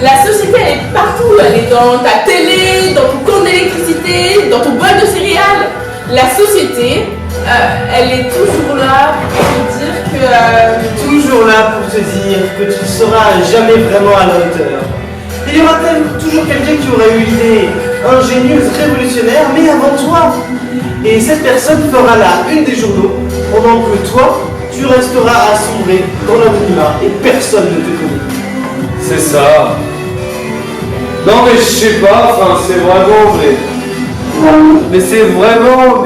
La société elle est partout, elle est dans ta télé, dans ton compte d'électricité, dans ton bol de céréales. La société, elle est toujours là pour te dire que... Toujours là pour te dire que tu ne seras jamais vraiment à la hauteur. Il y aura toujours quelqu'un qui aura eu une idée ingénieuse, révolutionnaire, mais avant toi. Et cette personne fera la une des journaux, pendant que toi, tu resteras assombrer dans l'anonymat et personne ne te connaît. C'est ça. Non mais je sais pas, enfin c'est vraiment mais c'est vraiment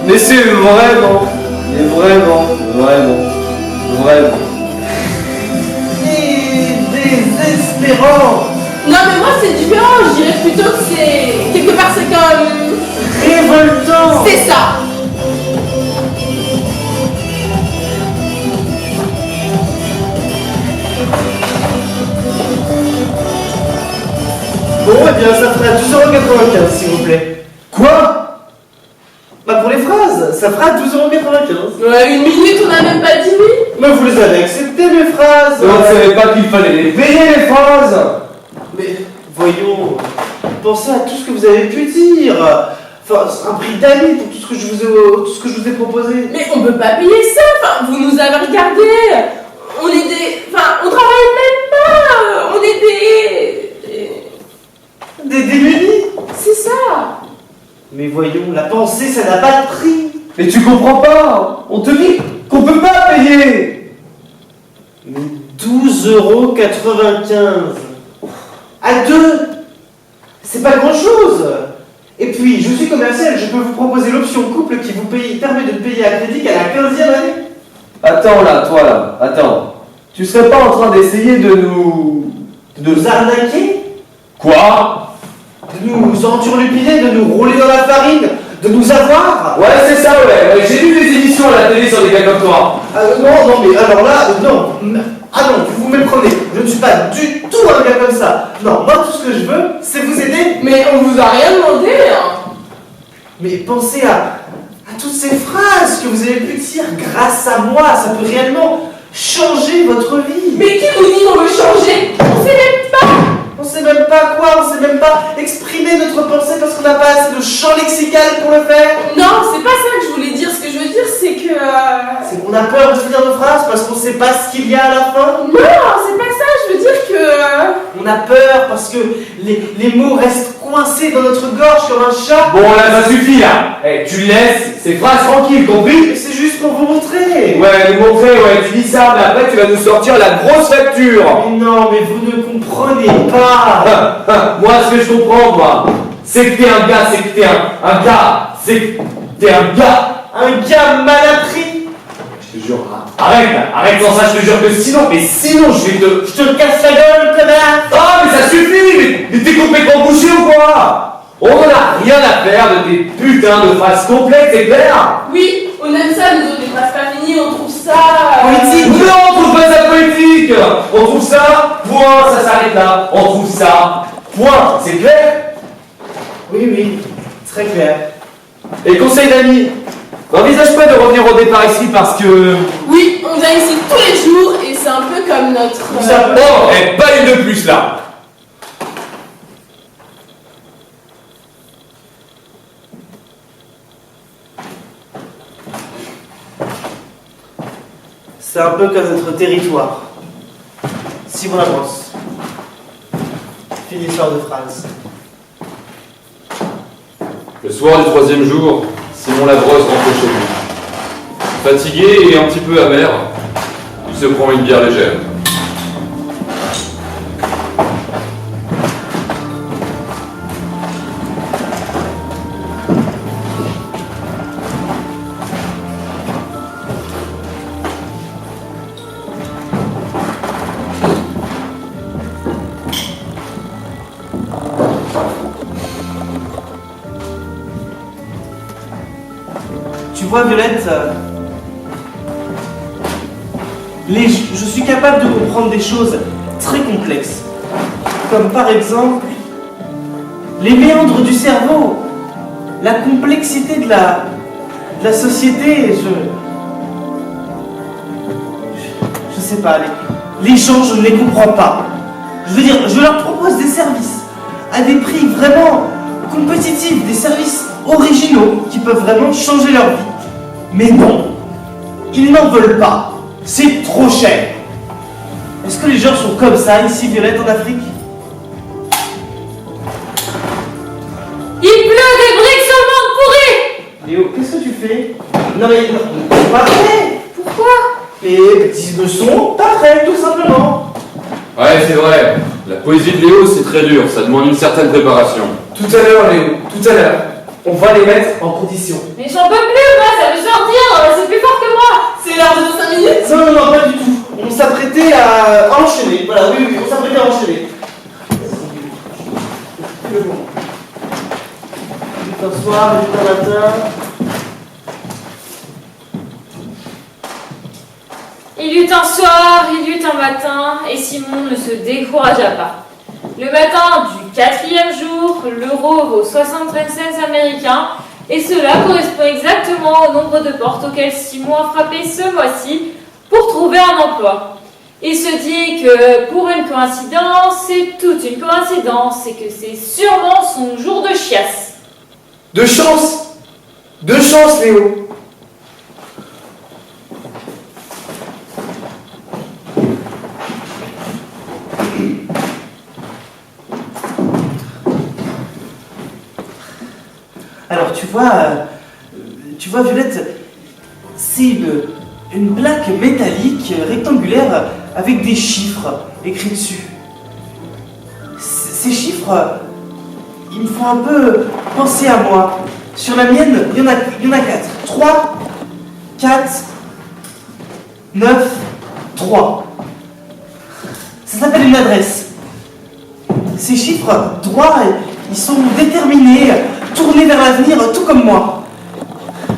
mais c'est vraiment Et désespérant, Non mais moi c'est différent, je dirais plutôt que c'est... Quelque part c'est comme... révoltant. C'est ça. Bon, eh bien, ça fera 12,95 s'il vous plaît. Quoi? Bah, pour les phrases, ça fera 12,95 €. Ouais, une minute on n'a même pas dit oui. Mais vous les avez acceptées, mes phrases. On ne savait pas qu'il fallait les payer les phrases. Mais voyons, pensez à tout ce que vous avez pu dire. Enfin, c'est un prix d'amis pour tout ce que je vous ai proposé. Mais on peut pas payer ça, enfin, vous nous avez regardé. On est des... Enfin, on travaille même pas. On est Des démunis. C'est ça. Mais voyons, la pensée, ça n'a pas de prix. Mais tu comprends pas. On te dit qu'on peut pas payer. Mais 12,95 €. À 2, c'est pas grand-chose. Et puis, je suis commercial, je peux vous proposer l'option couple qui vous permet de payer à crédit qu'à la 15e année. Attends là, toi là, attends. Tu serais pas en train d'essayer de nous... De nous arnaquer, Quoi? de nous enturlupiner, de nous rouler dans la farine, de nous avoir. Ouais, c'est ça, ouais. J'ai vu des émissions à la télé sur des gars comme toi. Non, mais alors là, non. Ah non, vous me prenez. Je ne suis pas du tout un gars comme ça. Non, moi, tout ce que je veux, c'est vous aider. Mais on vous a rien demandé, hein. Mais pensez à toutes ces phrases que vous avez pu dire grâce à moi. Ça peut réellement changer votre vie. Mais qui vous dit qu'on veut changer? On sait même pas. On sait même pas quoi, on sait même pas exprimer notre pensée parce qu'on n'a pas assez de champ lexical pour le faire. Non, c'est pas ça que je voulais dire. Ce que je veux dire, c'est que... C'est qu'on a peur de finir nos phrases parce qu'on sait pas ce qu'il y a à la fin. Non, c'est pas ça. Je veux dire que... On a peur parce que les mots restent coincés dans notre gorge comme un chat. Bon, là, ça suffit, là. Tu laisses ces phrases tranquilles, compris? Mais c'est juste pour vous montrer. Ouais, nous montrer, ouais, tu dis ça, mais après, tu vas nous sortir la grosse facture. Mais non, mais vous ne comprenez pas. Moi, ce que je comprends, moi, c'est que t'es un gars, c'est que t'es un gars, c'est que t'es un gars. Un gars mal appris. Je te jure, arrête, là, arrête sans ça, je te jure que sinon je vais te... Je te casse la gueule, connard. Ah, mais ça suffit, mais t'es complètement bouché ou quoi? On en a rien à faire de tes putains de phrases complètes, c'est clair? Oui, on aime ça, nous autres, les phrases pas finies, on trouve ça... Politique. Non, on trouve pas ça politique. On trouve ça, point, ça s'arrête là. On trouve ça, point, c'est clair? Oui, très clair. Et conseil d'amis, n'envisage pas de revenir au départ ici parce que... Oui, on vient ici tous les jours et c'est un peu comme notre... Oh, et pas une de plus là. C'est un peu comme notre territoire. Simon Labrosse. Finisseur de phrase. Le soir du 3e jour, Simon Labrosse rentre chez lui. Fatigué et un petit peu amer, il se prend une bière légère. Tu vois, Violette, je suis capable de comprendre des choses très complexes. Comme par exemple, les méandres du cerveau, la complexité de la société, je sais pas, les gens, je ne les comprends pas. Je veux dire, je leur propose des services à des prix vraiment compétitifs, des services originaux qui peuvent vraiment changer leur vie. Mais non, ils n'en veulent pas. C'est trop cher. Est-ce que les gens sont comme ça ici, Violette, en Afrique? Il pleut des briques sur le monde pourri! Léo, qu'est-ce que tu fais? Non mais, non, pas prêt. Pourquoi? Et ils ne sont pas prêts, tout simplement. Ouais, c'est vrai. La poésie de Léo, c'est très dur. Ça demande une certaine préparation. Tout à l'heure, Léo, tout à l'heure. On va les mettre en condition. Mais j'en peux plus, moi, ça veut sortir, c'est plus fort que moi! C'est l'heure de nos 5 minutes. Non, pas du tout. On s'apprêtait à enchaîner. Voilà, oui, on s'apprêtait à enchaîner. Un soir, un matin. Il eut un soir, il eut un matin, et Simon ne se découragea pas. Le matin du 4e jour, l'euro vaut 73 cents américains, et cela correspond exactement au nombre de portes auxquelles Simon a frappé ce mois-ci pour trouver un emploi. Il se dit que pour une coïncidence, c'est toute une coïncidence, et que c'est sûrement son jour de chiasse. De chance, Léo. Alors tu vois Violette, c'est une plaque métallique rectangulaire avec des chiffres écrits dessus. ces chiffres, ils me font un peu penser à moi. Sur la mienne, il y en a 4. 3, 4, 9, 3. Ça s'appelle une adresse. Ces chiffres droits, ils sont déterminés, tournés vers l'avenir, tout comme moi.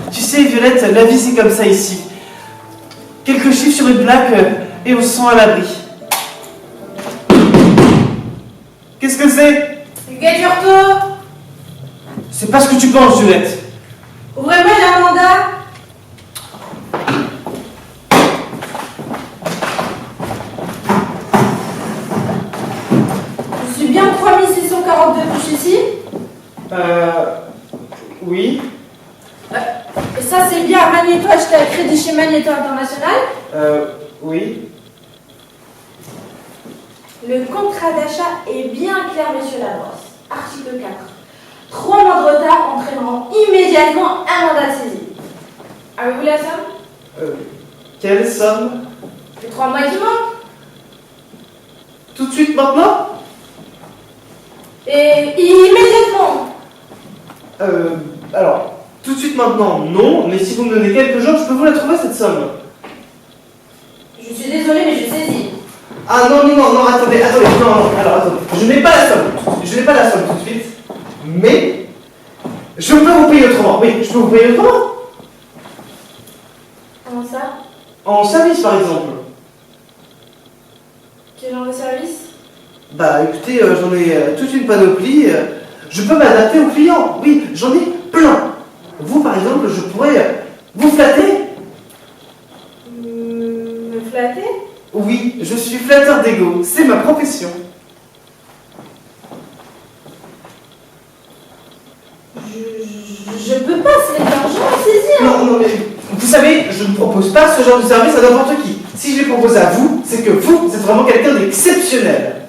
Tu sais, Violette, la vie c'est comme ça ici. Quelques chiffres sur une plaque et on se sent à l'abri. Qu'est-ce que c'est? Get your tour. C'est pas ce que tu penses, Violette. Ouvrez-moi, j'ai un mandat. Je suis bien 3642 bouches ici. Oui. Et ça, c'est bien Magnéto acheté à crédit chez Magnéto International. Oui. Le contrat d'achat est bien clair, monsieur Labrosse. Article 4. 3 mois de retard entraîneront immédiatement un mandat de saisie. Avez-vous la somme? Quelle somme? Les 3 mois qui manquent. Tout de suite maintenant? Et immédiatement. Alors, tout de suite maintenant, non, mais si vous me donnez quelques jours, je peux vous la trouver cette somme. Je suis désolée, mais je saisis. Ah non, attendez, non, alors attendez, je n'ai pas la somme tout de suite, mais je peux vous payer autrement, oui, je peux vous payer autrement. Comment ça? En service par exemple. Quel genre de service? Bah écoutez, j'en ai toute une panoplie, je peux m'adapter aux clients, oui, j'en ai plein. Vous par exemple, je pourrais vous flatter. Me flatter? Oui, je suis flatteur d'ego, c'est ma profession. Je peux pas, c'est de l'argent à saisir. Non, mais vous savez, je ne propose pas ce genre de service à n'importe qui. Si je l'ai proposé à vous, c'est que vous êtes vraiment quelqu'un d'exceptionnel.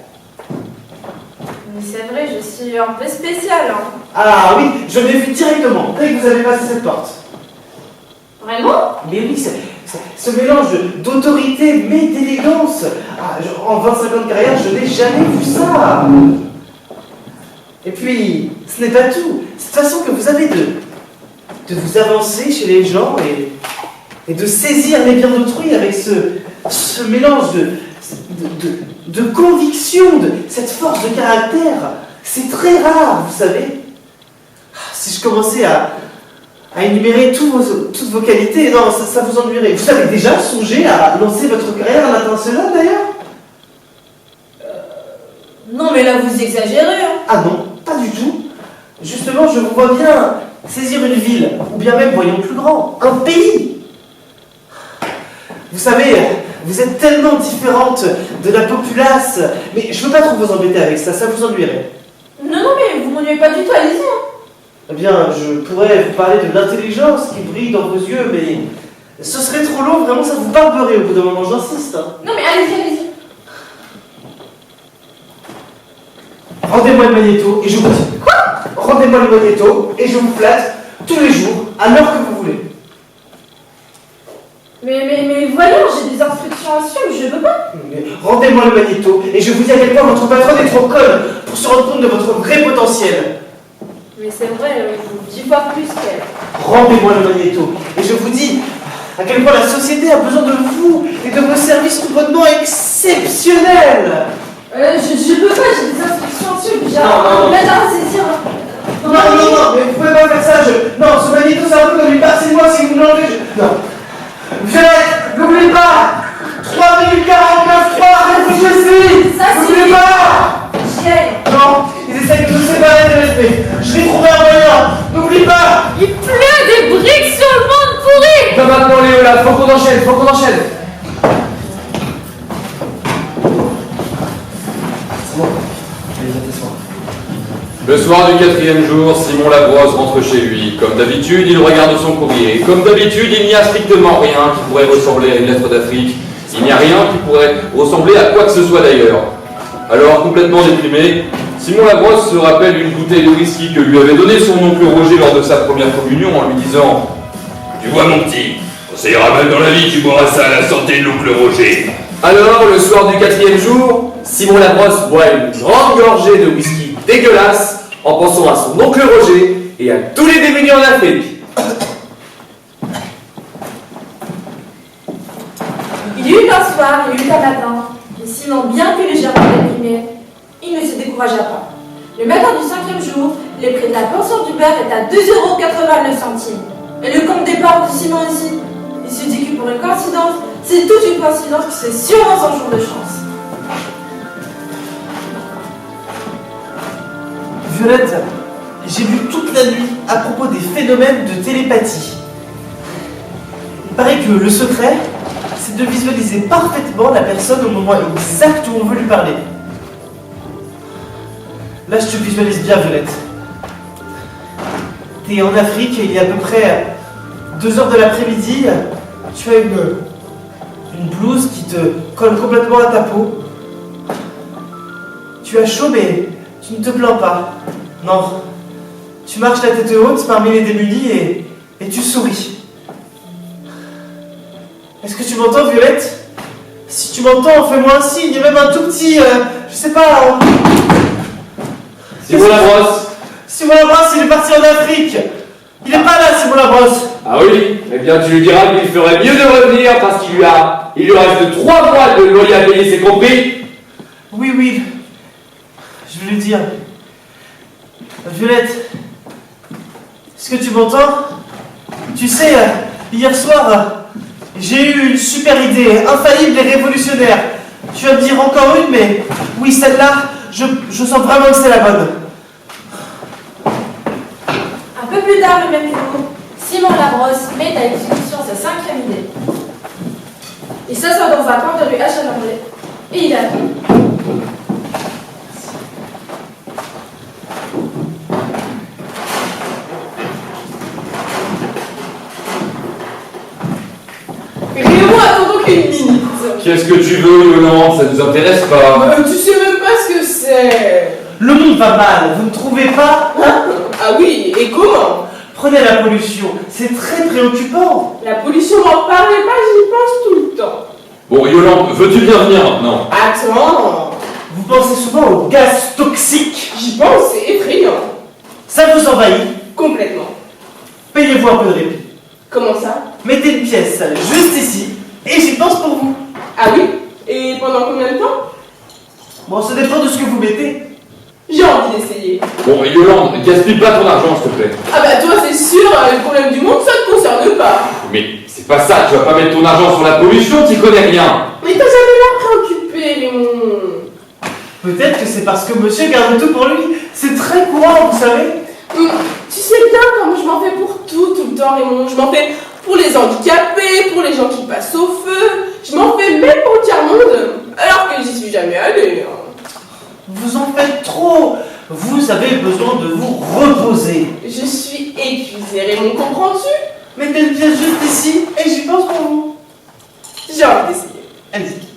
Mais c'est vrai, je suis un peu spéciale. Hein. Ah oui, je l'ai vu directement, dès que vous avez passé cette porte. Vraiment? Mais oui, ce mélange d'autorité mais d'élégance. Ah, en 25 ans de carrière, je n'ai jamais vu ça. Et puis, ce n'est pas tout. Cette façon que vous avez de vous avancer chez les gens et de saisir les biens d'autrui avec ce mélange de conviction, de cette force de caractère, c'est très rare, vous savez. Si je commençais à énumérer toutes vos qualités, non, ça vous ennuierait. Vous avez déjà songé à lancer votre carrière à l'international d'ailleurs? Non, mais là vous exagérez. Hein. Ah non, pas du tout. Justement, je vous vois bien saisir une ville, ou bien même, voyons plus grand, un pays. Vous savez, vous êtes tellement différente de la populace, mais je ne veux pas trop vous embêter avec ça vous ennuierait. Non, mais vous m'ennuiez pas du tout, allez-y. Hein. Eh bien, je pourrais vous parler de l'intelligence qui brille dans vos yeux, mais ce serait trop long, vraiment, ça vous barberait au bout d'un moment, j'insiste. Hein. Non, mais allez-y. Rendez-moi le magnéto et je vous dis. Quoi? Rendez-moi le magnéto et je vous flatte tous les jours, à l'heure que vous voulez. Mais voyons, j'ai des instructions à suivre, je veux pas. Mais rendez-moi le magnéto et je vous dis à quel point votre patronne est trop conne pour se rendre compte de votre vrai potentiel. Mais c'est vrai, je vous dis pas plus qu'elle. Rendez-moi le magnéto et je vous dis à quel point la société a besoin de vous et de vos services complètement exceptionnels. Je peux pas, j'ai des instructions à suivre, j'ai Non. un mandat à saisir. Non, mais vous pouvez pas faire ça, non, ce magnéto c'est un peu comme une partie de moi si vous me l'enlevez, Non. Violette, n'oubliez pas 3,49, réfléchissez. N'oubliez pas. J'y aille. Non, ils essayent de nous séparer de l'esprit. Je vais trouver un moyen. N'oublie pas. Il pleut des briques sur le monde pourri! Pas maintenant, Léo, là, faut qu'on enchaîne. C'est bon. Allez, viens t'asseoir. Le soir du 4e jour, Simon Labrosse rentre chez lui. Comme d'habitude, il regarde son courrier. Comme d'habitude, il n'y a strictement rien qui pourrait ressembler à une lettre d'Afrique. Il n'y a rien qui pourrait ressembler à quoi que ce soit d'ailleurs. Alors, complètement déprimé, Simon Labrosse se rappelle une bouteille de whisky que lui avait donné son oncle Roger lors de sa première communion en lui disant « Tu vois mon petit, au Ça ira mal dans la vie, tu boiras ça à la santé de l'oncle Roger. Alors, le soir du 4e jour, Simon Labrosse boit une grande gorgée de whisky dégueulasse en pensant à son oncle Roger et à tous les démunis en Afrique. Il y eut un soir, il y eut un matin, et Simon, bien que légèrement déprimé, il ne se découragea pas. Le matin du 5e jour, le prix de la pension du père est à 2,89 €. Et le compte départ de Simon aussi. Il se dit que pour une coïncidence, c'est toute une coïncidence que c'est sûrement son jour de chance. Violette, j'ai lu toute la nuit à propos des phénomènes de télépathie. Il paraît que le secret, c'est de visualiser parfaitement la personne au moment exact où on veut lui parler. Là, je te visualise bien, Violette. T'es en Afrique et il y a à peu près 2 h de l'après-midi. Tu as une blouse qui te colle complètement à ta peau. Tu as chaud, mais tu ne te plains pas. Non. Tu marches la tête haute parmi les démunis et tu souris. Est-ce que tu m'entends, Violette? Si tu m'entends, fais-moi un signe, même un tout petit, je sais pas... Simon Labrosse. Simon Labrosse, il est parti en Afrique. Il est pas là, Simon Labrosse. Ah oui? Eh bien, tu lui diras qu'il ferait mieux de revenir parce qu'il lui reste 3 mois de loyer à payer, c'est compris? Oui, oui. Je vais lui dire. Violette, est-ce que tu m'entends? Tu sais, hier soir, j'ai eu une super idée, infaillible et révolutionnaire. Tu vas me dire encore une, mais oui, celle-là, je sens vraiment que c'est la bonne. Un peu plus tard le même jour, Simon Labrosse met à exécution sa 5e idée. Il s'assoit dans un coin de rue achalandé et il attend. Réellement, attendons qu'une minute. Qu'est-ce que tu veux, Yolande? Ça nous intéresse pas. Tu sais même pas ce que c'est. Le monde va mal, vous ne trouvez pas? Hein? Ah oui, et comment? Prenez la pollution, c'est très préoccupant. La pollution, m'en parlez pas, j'y pense tout le temps. Bon, Yolande, veux-tu bien venir maintenant? Attends, Vous pensez souvent aux gaz toxiques. j'y pense, c'est effrayant. Ça vous envahit. Complètement. Payez-vous un peu de répit. Comment ça? Mettez une pièce juste ici, et j'y pense pour vous. Ah oui? Et pendant combien de temps? Bon, ça dépend de ce que vous mettez. J'ai envie d'essayer. Bon, Yolande, gaspille pas ton argent, s'il te plaît. Ah bah toi, c'est sûr, le problème du monde, ça te concerne pas. Mais c'est pas ça, tu vas pas mettre ton argent sur la pollution, t'y connais rien. Mais t'as jamais l'air préoccupé, Raymond. Peut-être que c'est parce que monsieur garde tout pour lui. C'est très courant, vous savez. Tu sais bien comme je m'en fais pour tout le temps, Raymond. Je m'en fais pour les handicapés, pour les gens qui passent au feu. Je m'en fais même pour le tiers-monde, alors que j'y suis jamais allée. Vous en faites trop. Vous avez besoin de vous reposer. Je suis épuisée, Raymond, comprends-tu? Mettez une pièce juste ici, et j'y pense pour vous. J'ai envie d'essayer. Allez-y.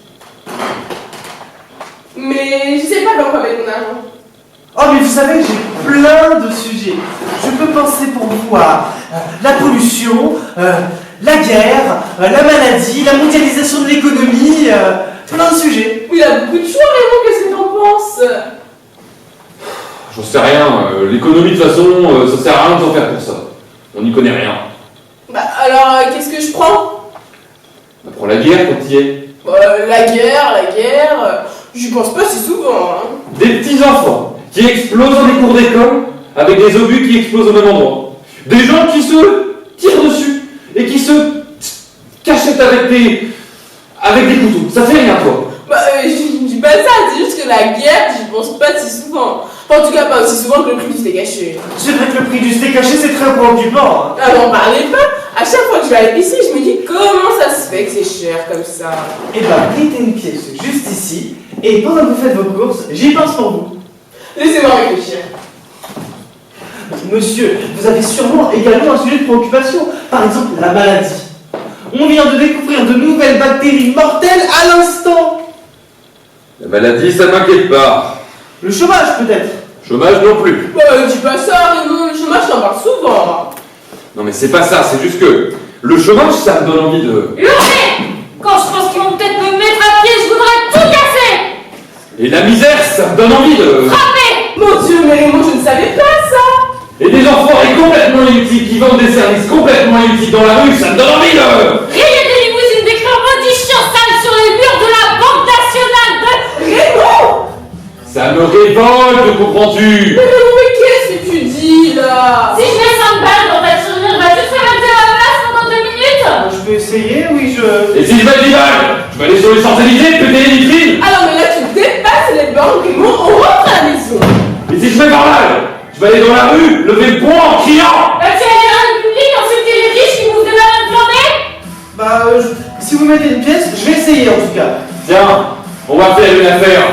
Mais je sais pas dans quoi mettre mon argent. Oh, mais vous savez, j'ai plein de sujets. Je peux penser pour vous à la pollution, la guerre, la maladie, la mondialisation de l'économie, plein de sujets. Il y a beaucoup de choix, Raymond, qu'est-ce que t'en penses? J'en sais rien, l'économie de toute façon, ça sert à rien de s'en faire pour ça. On n'y connaît rien. Bah alors, qu'est-ce que je prends? On prend la guerre quand y est. La guerre, j'y pense pas si souvent. Hein. Des petits enfants qui explosent dans des cours d'école avec des obus qui explosent au même endroit. Des gens qui se tirent dessus et qui se cachent avec des couteaux. Ça fait rien, toi. Je dis pas ça, c'est juste que la guerre, j'y pense pas si souvent. Enfin, en tout cas, pas aussi souvent que le prix du steak haché. C'est vrai que le prix du steak haché, c'est très préoccupant. Ah, n'en parlez pas. À chaque fois que je vais à l'épicerie, je me dis comment ça se fait que c'est cher comme ça. Eh ben, mettez une pièce juste ici, et pendant que vous faites vos courses, j'y pense pour vous. Laissez-moi réfléchir. Monsieur, vous avez sûrement également un sujet de préoccupation. Par exemple, la maladie. On vient de découvrir de nouvelles bactéries mortelles à l'instant. La maladie, ça m'inquiète pas. Le chômage, peut-être. Chômage non plus. Dis pas ça, Raymond, le chômage, j'en parle souvent. Non mais c'est pas ça, c'est juste que Le chômage, ça me donne envie de... Hurler! Quand je pense qu'ils vont peut-être me mettre à pied, je voudrais tout casser! Et la misère, ça me donne envie de... Frapper! Mon Dieu, mais Raymond, je ne savais pas ça. Et des enfoirés complètement inutiles qui vendent des services complètement inutiles dans la rue, ça me donne envie de... Rayer des limousines d'écrire modifiant sale sur les murs de la Banque Nationale de... Raymond! Ça me révolte, comprends-tu? Mais qu'est-ce que tu dis là? Si je mets 5 balles dans ta tirelire, vas-tu te révolter à ma place pendant 2 minutes? Je peux essayer, oui, je... Et si je mets 10 balles, je vais aller sur les Champs-Élysées, péter les vitrines. Ah non, mais là tu dépasses les bornes, Raymond, on rentre à la maison. Et si je mets 20 balles, je vais aller dans la rue, lever le poing en criant. Vas-tu aller dans le public insulter les riches qui bouffent de la même flambée? Bah, si vous mettez une pièce, je vais essayer en tout cas. Tiens, on va faire une affaire.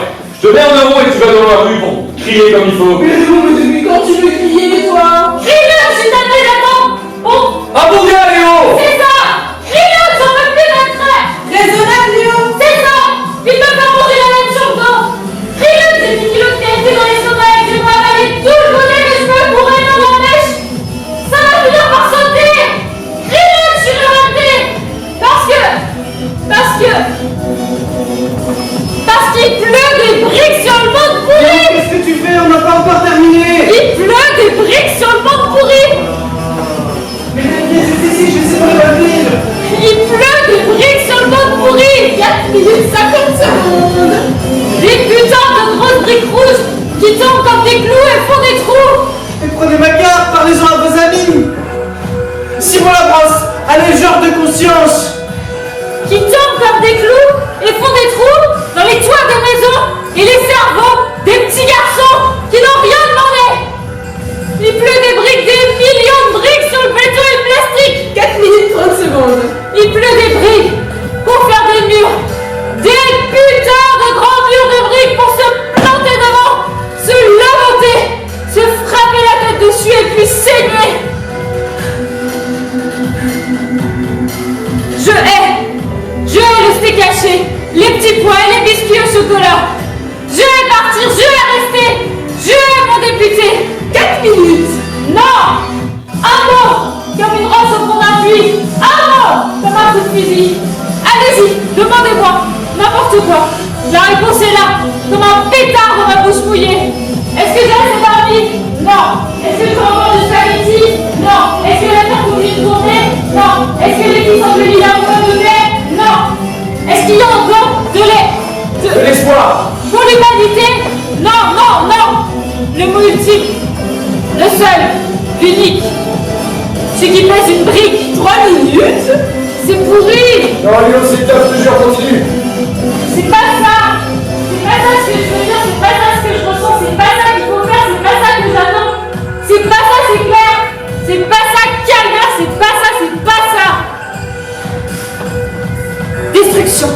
Je te mets 1 euro et tu vas dans la rue pour crier comme il faut. Mais Raymond, mais depuis quand tu veux crier, toi? Crie-le, je suis tannée d'attendre! Bon, Un bon gars, Léo. c'est ça! Crie-le, j'en veux plus d'être prêt! Raisonnable, Léo. C'est ça! Il peut pas manger la même sur le dos! Crie-le, ces 10 kilos de qualité dans l'estomac et que je vais avaler tout le bonnet que je veux pour aller dans la mèche! Ça va finir par sauter! Crie-le, je suis révoltée! Parce qu'il pleut des briques sur le monde pourri! Qu'est-ce que tu fais? On n'a pas encore terminé. Il pleut des briques sur le monde pourri! Mais la pièce est ici, je sais pas la ville. Il pleut des briques sur le monde pourri! 4 minutes 50 secondes. Des putains de grosses briques rouges qui tombent comme des clous et font des trous! Mais prenez ma carte, parlez-en à vos amis. Simon Labrosse, allez, genre de conscience. Qui tombent comme des clous et font des trous dans les toits des maisons et les cerveaux des petits garçons qui n'ont rien demandé! Il pleut des briques, des millions de briques sur le béton et le plastique! 4 minutes 30 secondes. Il pleut des briques pour faire des murs! Des putains de grands murs de briques pour se planter devant, se lamenter, se frapper la tête dessus et puis saigner! Je hais le steak haché, les petits pois et les biscuits au chocolat. Je vais partir, je vais rester, je hais mon député. 4 minutes. Non! Un mot, comme une roche au fond d'un puits. Un mot, comme un coup de fusil. Allez-y, demandez-moi, n'importe quoi. La réponse est là, comme un pétard dans ma bouche mouillée. Est-ce que j'ai assez dormi? Non. Est-ce que je peux encore du spaghetti? Non. Est-ce que la terre couvre une tournée? Non. Est-ce que les filles semblent liées à un de lait? Non. Est-ce qu'il y a encore de lait? De l'espoir. Pour l'humanité? Non, non, non. Le mot ultime. Le seul. L'unique. Ce qui pèse une brique. 3 minutes. C'est pourri. Non, Léo, c'est top, je te jure, continue. C'est pas ça. C'est pas ça ce que je veux dire. C'est pas ça ce que je ressens. C'est pas ça qu'il faut faire. C'est pas ça que j'attends. C'est pas ça, c'est clair. C'est pas ça, Calvaire. C'est pas ça, c'est pas ça. Destruction.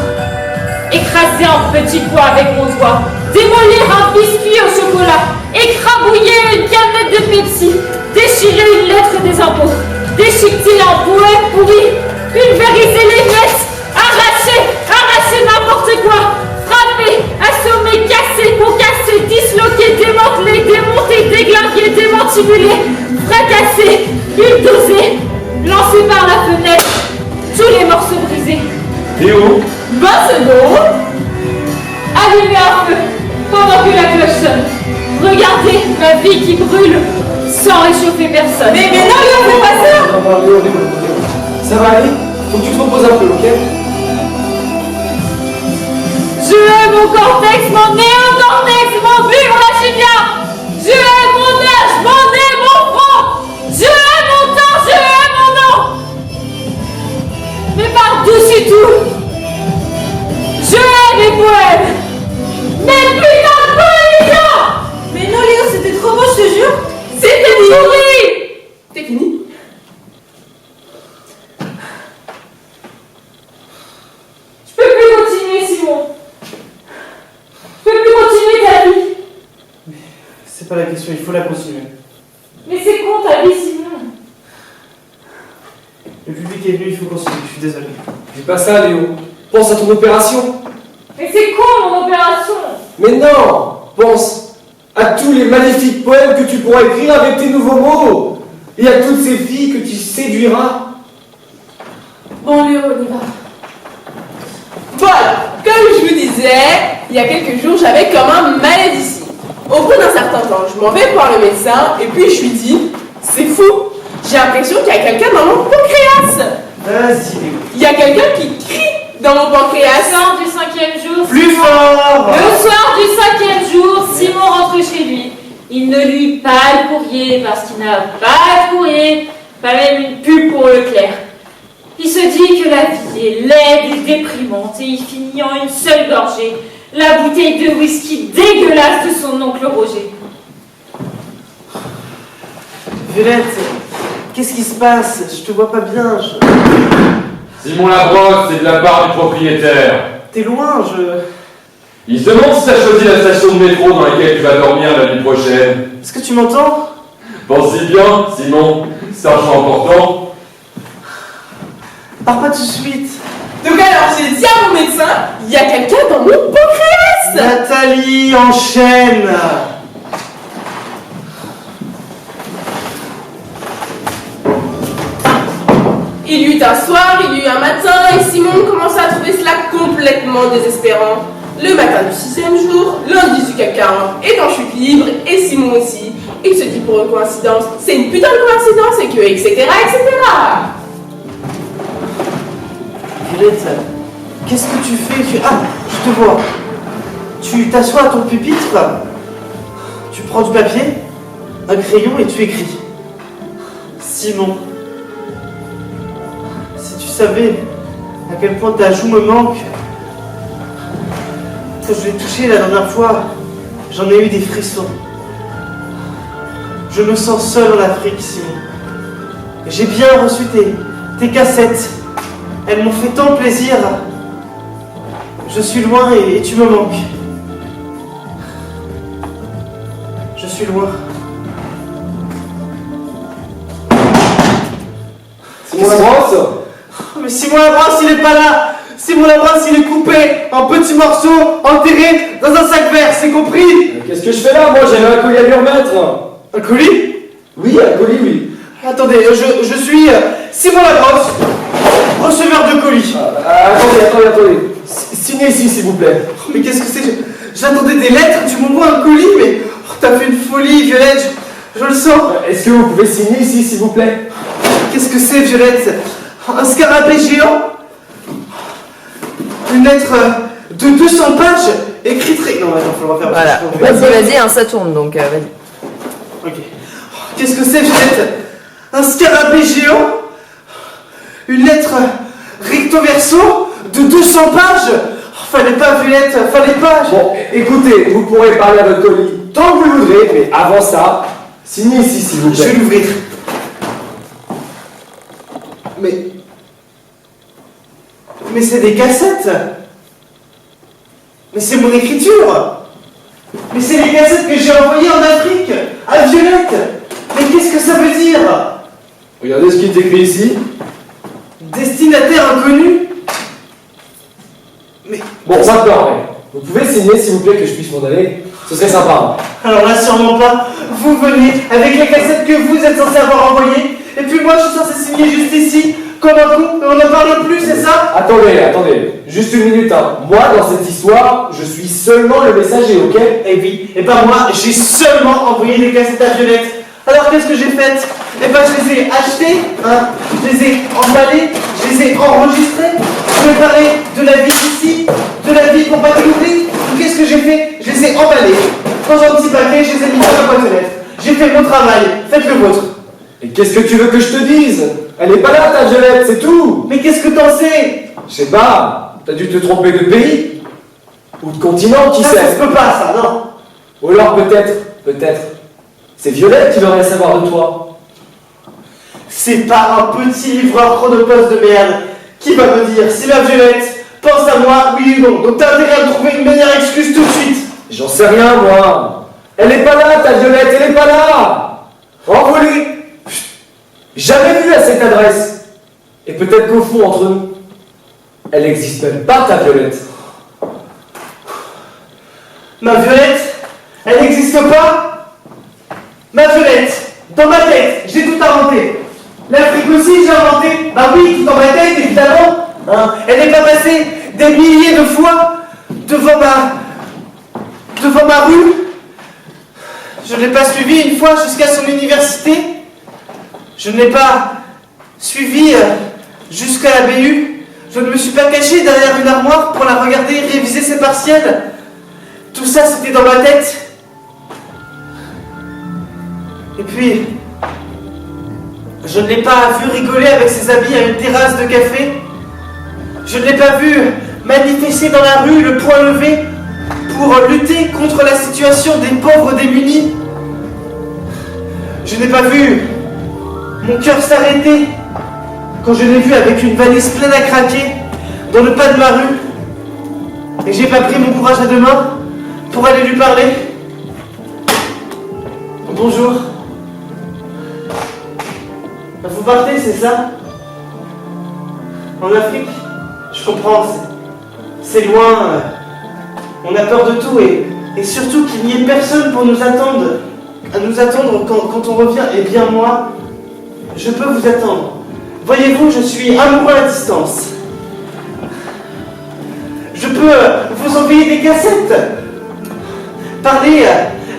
Écraser un petit pois avec mon doigt. Démolir un biscuit au chocolat. Écrabouiller une canette de Pepsi. Déchirer une lettre des impôts. Déchiqueter un poème pourri. Pulvériser les miettes. Arracher n'importe quoi. Frapper, assommer, casser, concasser, disloquer, démanteler, démonter, déglinguer, démantibuler, fracasser, bulldozer, lancer par la fenêtre tous les morceaux brisés. Léo, 20 secondes. Allumer un feu pendant que la cloche sonne. Regardez ma vie qui brûle sans réchauffer personne. Mais non, Léo, fais pas ça. Non, Léo, Léo. Ça va aller? Faut que tu te reposes un peu, ok? Je hais mon cortex, mon néocortex, mon bulle-rachidien. Je hais mon âge, mon nez, mon front. Je hais mon temps, je hais mon nom. Mais par-dessus tout, je hais mes poèmes. Mes putains de poésions. Mais non, Léo, c'était trop beau, je te jure. C'était pourri. C'est fini. Je peux plus continuer, Simon. Je peux plus continuer ta vie. C'est pas la question, il faut la continuer. Mais c'est con ta vie, Simon. Le public est venu, il faut continuer, je suis désolé. Dis pas ça, Léo. Pense à ton opération. Mais c'est con mon opération. Mais non! Pense à tous les magnifiques poèmes que tu pourras écrire avec tes nouveaux mots. Et à toutes ces filles que tu séduiras. Bon, Léo, on y va. Voilà, comme je vous disais, il y a quelques jours, j'avais comme un malade ici. Au bout d'un certain temps, je m'en vais voir le médecin et puis je lui dis, c'est fou, j'ai l'impression qu'il y a quelqu'un dans mon pancréas. Vas-y, Léo. Il y a quelqu'un qui crie dans mon Le pancréas. soir du 5e jour, Plus fort. le soir du 5e jour, Simon rentre chez lui. Il ne lit pas le courrier parce qu'il n'a pas de courrier, pas même une pub pour Leclerc. Il se dit que la vie est laide et déprimante et il finit en une seule gorgée la bouteille de whisky dégueulasse de son oncle Roger. Violette, qu'est-ce qui se passe? Je te vois pas bien. Simon Labrosse, c'est de la part du propriétaire. T'es loin, Il se demande si t'as choisi la station de métro dans laquelle tu vas dormir la nuit prochaine. Est-ce que tu m'entends? Pense-y bien, Simon, c'est argent important. Pars pas tout de suite. Donc alors, j'ai dit à mon médecin, il y a quelqu'un dans mon pancréas. Nathalie, enchaîne. Il y eut un soir, il y eut un matin, et Simon commença à trouver cela complètement désespérant. Le matin du 6e jour, l'indice du CAC 40 est en chute libre, et Simon aussi. Il se dit pour une coïncidence, c'est une putain de coïncidence, et que, etc., etc. Violette, qu'est-ce que tu fais? Ah, je te vois. Tu t'assois à ton pupitre, tu prends du papier, un crayon et tu écris. Simon, si tu savais à quel point ta joue me manque, quand je l'ai touchée la dernière fois, j'en ai eu des frissons. Je me sens seul en Afrique, Simon. J'ai bien reçu tes cassettes. Elles m'ont fait tant plaisir. Je suis loin et tu me manques. Je suis loin. Simon Labrosse? Mais Simon Labrosse, il est pas là. Simon Labrosse, il est coupé en petits morceaux, enterré dans un sac vert, c'est compris? Qu'est-ce que je fais là? Moi, j'avais un colis à lui remettre. Un colis? Oui, un colis, oui. Attendez, je suis Simon Labrosse, receveur de colis. Attendez. Signez ici, s'il vous plaît. Mais qu'est-ce que c'est? J'attendais des lettres, tu m'envoies un colis, mais t'as fait une folie, Violette, je le sens. Est-ce que vous pouvez signer ici, s'il vous plaît? Qu'est-ce que c'est, Violette? Un scarabée géant? Une lettre de 200 pages, écrite... Non, attends, faut le refaire. Voilà. Vas-y, hein, ça tourne, donc vas-y. Ok. Qu'est-ce que c'est, Violette? Un scarabée géant? Une lettre recto verso de 200 pages? Fallait pas, Violette, fallait pas. Bon, écoutez, vous pourrez parler à votre colis tant que vous le voudrez, mais avant ça, signez ici, s'il vous Je plaît. vais l'ouvrir. Mais c'est des cassettes. Mais c'est mon écriture. Mais c'est les cassettes que j'ai envoyées en Afrique, à Violette. Mais qu'est-ce que ça veut dire? Regardez ce qui est écrit ici. Destinataire inconnu. Mais Bon, maintenant, vous pouvez signer, s'il vous plaît, que je puisse m'en aller. Ce serait sympa. alors là, sûrement pas. Vous venez avec les cassettes que vous êtes censé avoir envoyées, et puis moi, je suis censé signer juste ici, comme un con, et on n'en parle plus, c'est ça? Attendez. Juste une minute, hein. Moi, dans cette histoire, je suis seulement le messager, ok? Eh oui, et ben moi, j'ai seulement envoyé des cassettes à Violette. Alors qu'est-ce que j'ai fait? Eh ben je les ai achetées, hein, je les ai emballées, je les ai enregistrées, préparées de la vie ici, de la vie pour pas l'ouvrir. Qu'est-ce que j'ai fait? Je les ai emballées. Dans un petit paquet, je les ai mis dans la boîte aux lettres. J'ai fait mon travail, faites le vôtre. Et qu'est-ce que tu veux que je te dise? Elle est pas là, ta Violette, c'est tout. Mais qu'est-ce que t'en sais? Je sais pas, t'as dû te tromper de pays. Ou de continent, qui Ça sait? se peut pas, ça, non. Ou alors peut-être, c'est Violette qui veut rien savoir de toi. C'est pas un petit livreur chronopost de merde qui va me dire si ma Violette pense à moi, oui ou non. Donc t'as intérêt à me trouver une meilleure excuse tout de suite. J'en sais rien, moi. Elle est pas là, ta Violette, elle est pas là. Envolée. Jamais vue à cette adresse. Et peut-être qu'au fond, entre nous, elle n'existe même pas, ta Violette. Ma Violette, elle n'existe pas? Ma Violette, dans ma tête, j'ai tout inventé. L'Afrique aussi, j'ai inventé. Bah oui, tout dans ma tête, évidemment. Hein. Elle n'est pas passée des milliers de fois devant ma rue. Je ne l'ai pas suivi une fois jusqu'à son université. Je ne l'ai pas suivi jusqu'à la BU. Je ne me suis pas caché derrière une armoire pour la regarder réviser ses partiels. Tout ça, c'était dans ma tête. Et puis, je ne l'ai pas vu rigoler avec ses amis à une terrasse de café. Je ne l'ai pas vu manifester dans la rue le poing levé pour lutter contre la situation des pauvres démunis. Je n'ai pas vu mon cœur s'arrêter quand je l'ai vu avec une valise pleine à craquer dans le pas de ma rue. Et j'ai pas pris mon courage à deux mains pour aller lui parler. Bonjour. Vous partez, c'est ça? En Afrique? Je comprends, c'est loin, on a peur de tout et surtout qu'il n'y ait personne pour nous attendre quand on revient. Eh bien moi, je peux vous attendre. Voyez-vous, je suis amoureux à distance. Je peux vous envoyer des cassettes. Parler,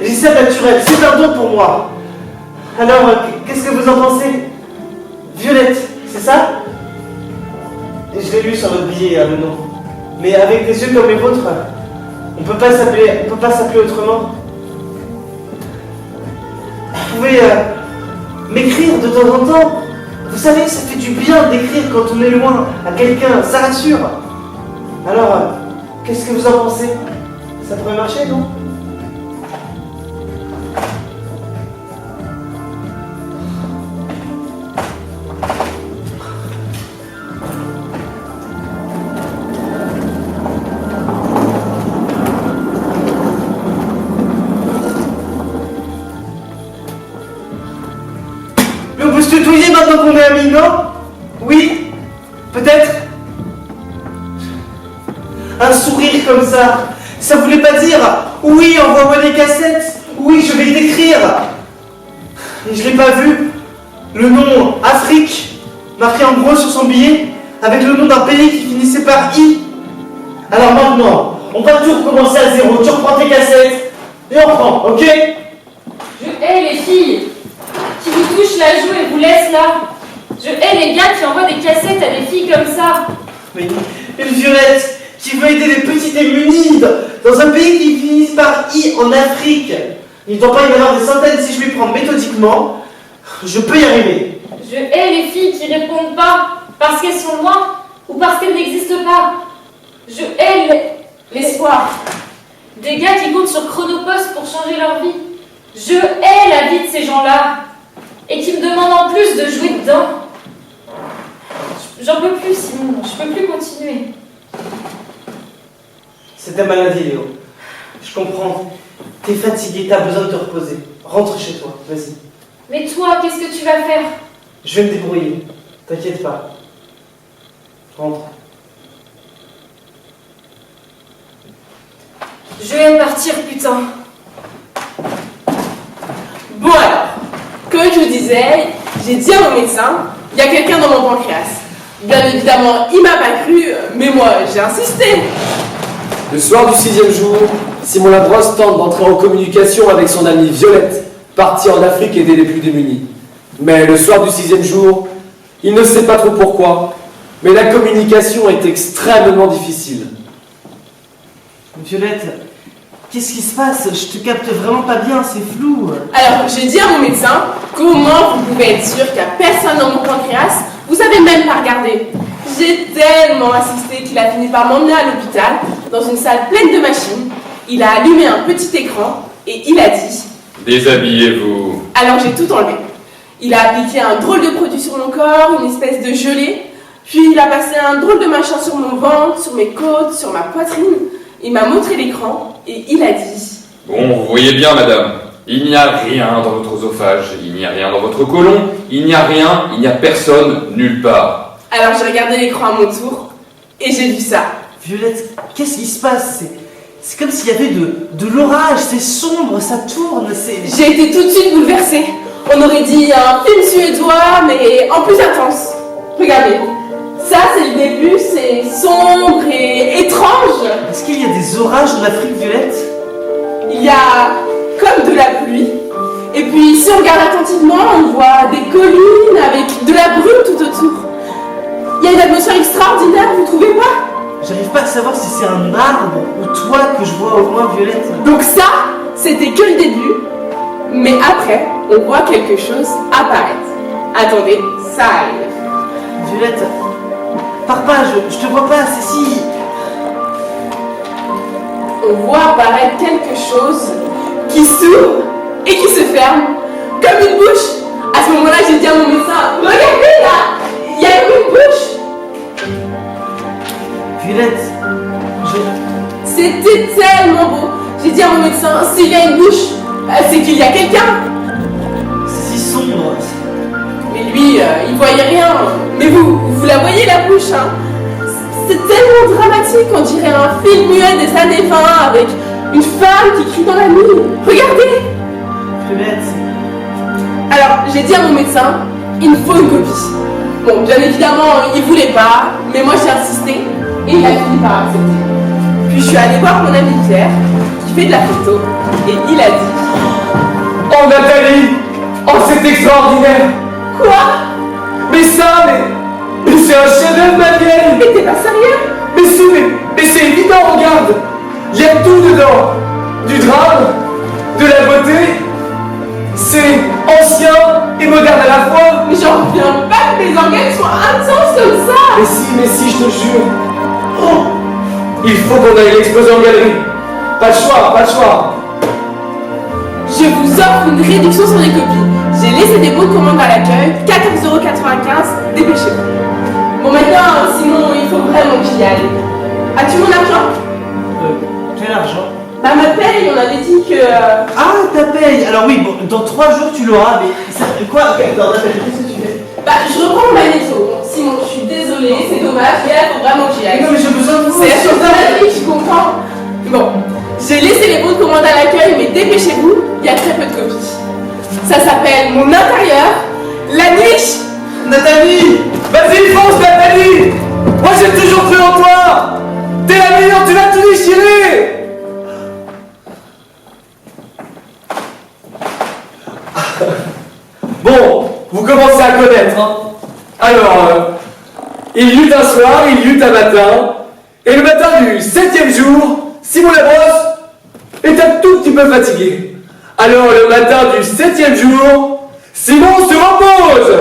j'ai ça naturel, c'est un don pour moi. Alors, qu'est-ce que vous en pensez? Violette, c'est ça? Je l'ai lu sur votre billet, le nom. Mais avec des yeux comme les vôtres, on peut pas s'appeler autrement. Vous pouvez m'écrire de temps en temps. Vous savez, ça fait du bien d'écrire quand on est loin à quelqu'un, ça rassure. Alors, qu'est-ce que vous en pensez? Ça pourrait marcher, non? Maintenant qu'on est amis, non? Oui? Peut-être? Un sourire comme ça voulait pas dire oui, envoie-moi des cassettes, oui, je vais t'écrire. Et je l'ai pas vu. Le nom Afrique marqué en gros sur son billet avec le nom d'un pays qui finissait par I. Alors maintenant, on va tout recommencer à zéro. Tu reprends tes cassettes et on reprend, ok? Je hais les filles qui vous touchent la joue et vous laissent là. Je hais les gars qui envoient des cassettes à des filles comme ça. Oui, une Violette qui veut aider les petits démunis dans un pays qui finit par I en Afrique. Il ne doit pas y en avoir des centaines si je lui prends méthodiquement. Je peux y arriver. Je hais les filles qui répondent pas parce qu'elles sont loin ou parce qu'elles n'existent pas. Je hais l'espoir. Des gars qui comptent sur Chronopost pour changer leur vie. Je hais la vie de ces gens-là. Et qui me demandent en plus de jouer dedans. J'en peux plus, Simon. Je peux plus continuer. C'est ta maladie, Léo. Je comprends. T'es fatigué, t'as besoin de te reposer. Rentre chez toi, vas-y. Mais toi, qu'est-ce que tu vas faire? Je vais me débrouiller. T'inquiète pas. Rentre. Je vais partir, putain. Bon alors, comme je vous disais, j'ai dit à mon médecin, il y a quelqu'un dans mon pancréas. Bien évidemment, il m'a pas cru, mais moi, j'ai insisté. Le soir du 6e jour, Simon Labrosse tente d'entrer en communication avec son amie Violette, partie en Afrique aider les plus démunis. Mais le soir du 6e jour, il ne sait pas trop pourquoi, mais la communication est extrêmement difficile. Violette, qu'est-ce qui se passe? Je te capte vraiment pas bien, c'est flou. Alors, j'ai dit à mon médecin, comment vous pouvez être sûr qu'il n'y a personne dans mon pancréas? Vous savez même pas regarder. J'ai tellement insisté qu'il a fini par m'emmener à l'hôpital, dans une salle pleine de machines. Il a allumé un petit écran et il a dit « Déshabillez-vous. » Alors j'ai tout enlevé. Il a appliqué un drôle de produit sur mon corps, une espèce de gelée, puis il a passé un drôle de machin sur mon ventre, sur mes côtes, sur ma poitrine. Il m'a montré l'écran et il a dit « Bon, vous voyez bien, madame. Il n'y a rien dans votre oesophage, il n'y a rien dans votre côlon, il n'y a rien, il n'y a personne, nulle part. » Alors j'ai regardé l'écran à mon tour et j'ai vu ça. Violette, qu'est-ce qui se passe? C'est comme s'il y avait de l'orage, c'est sombre, ça tourne, c'est... J'ai été tout de suite bouleversée. On aurait dit un film suédois, mais en plus intense. Regardez, ça c'est le début, c'est sombre et étrange. Est-ce qu'il y a des orages en Afrique, Violette? Il y a comme de la pluie. Et puis si on regarde attentivement, on voit des collines avec de la brume tout autour. Il y a une atmosphère extraordinaire, vous trouvez pas? J'arrive pas à savoir si c'est un arbre ou toi que je vois au loin, Violette. Donc ça, c'était que le début. Mais après, on voit quelque chose apparaître. Attendez, ça arrive. Violette, pars pas, je te vois pas, c'est si... On voit apparaître quelque chose qui s'ouvre et qui se ferme, comme une bouche. À ce moment-là, j'ai dit à mon médecin, regardez là, il y a une bouche. Violette, C'était tellement beau. J'ai dit à mon médecin, s'il y a une bouche, c'est qu'il y a quelqu'un. c'est si sombre. Mais lui, il voyait rien. Mais vous la voyez la bouche, hein? C'est tellement dramatique, on dirait un film muet des années 20 avec une femme qui crie dans la nuit. Regardez! Violette, Alors, j'ai dit à mon médecin, il me faut une copie. Bon, bien évidemment, il voulait pas, mais moi j'ai insisté et il a fini par accepter. Puis je suis allée voir mon ami Pierre, qui fait de la photo, et il a dit... Oh Nathalie! Oh c'est extraordinaire! Quoi? Mais ça, mais c'est un chef-d'œuvre ma vieille! Mais t'es pas sérieux? Mais c'est évident, regarde! Il y a tout dedans! Du drame, de la beauté, c'est ancien et moderne à la fois! Mais j'en reviens pas que les organes soient intenses comme ça! Mais si, je te jure! Oh, il faut qu'on aille l'exposer en galerie! Pas de choix! Je vous offre une réduction sur les copies. J'ai laissé des bons de commande à l'accueil, 14,95 €, dépêchez-vous. Bon maintenant, Simon, il faut vraiment qu'il y aille. As-tu mon argent? quel argent? Bah ma paye, on avait dit que... Ah, ta paye. Alors oui, bon, dans 3 jours tu l'auras, mais... Quoi? Attends, qu'est-ce que tu fais? Bah je reprends ma maison. Bon, Simon, je suis désolée, c'est dommage, mais là, il faut vraiment que j'y aille. Non mais j'ai besoin de vous. C'est la chose de la vie, je comprends. Bon, j'ai laissé les bons de commande à l'accueil, mais dépêchez-vous, il y a très peu de copies. Ça s'appelle Mon intérieur, la niche. Nathalie! Vas-y, fonce, Nathalie! Moi j'ai toujours cru en toi! T'es la meilleure, tu vas tout déchirer! Bon, vous commencez à connaître, hein? Alors, il y eut un soir, il y eut un matin, et le matin du 7e jour, Simon Labrosse est un tout petit peu fatigué. Alors, le matin du 7e jour, Simon se repose!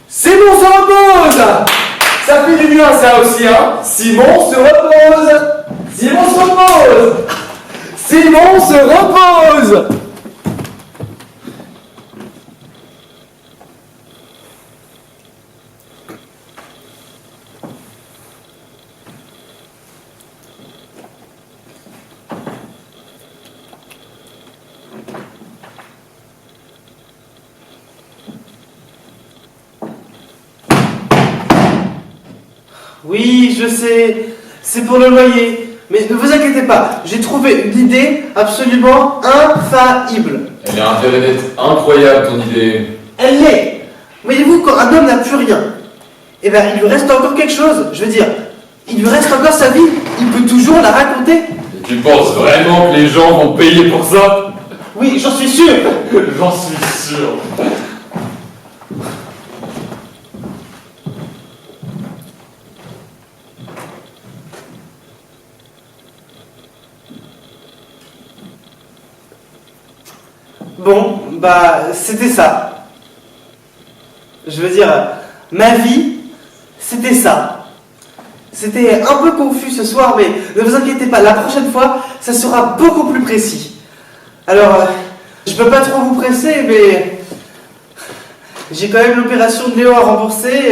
Simon se repose! Ça fait du bien ça aussi, hein? Simon se repose! Simon se repose! Simon se repose! Oui, je sais, c'est pour le loyer. Mais ne vous inquiétez pas, j'ai trouvé une idée absolument infaillible. Elle a intérêt d'être incroyable ton idée. Elle l'est. Voyez-vous, quand un homme n'a plus rien, eh ben, il lui reste encore quelque chose. Je veux dire, il lui reste encore sa vie. Il peut toujours la raconter. Et tu penses vraiment que les gens vont payer pour ça? Oui, j'en suis sûr. J'en suis sûr. Bon, bah, c'était ça. Je veux dire, ma vie, c'était ça. C'était un peu confus ce soir, mais ne vous inquiétez pas, la prochaine fois, ça sera beaucoup plus précis. Alors, je peux pas trop vous presser, mais j'ai quand même l'opération de Léo à rembourser,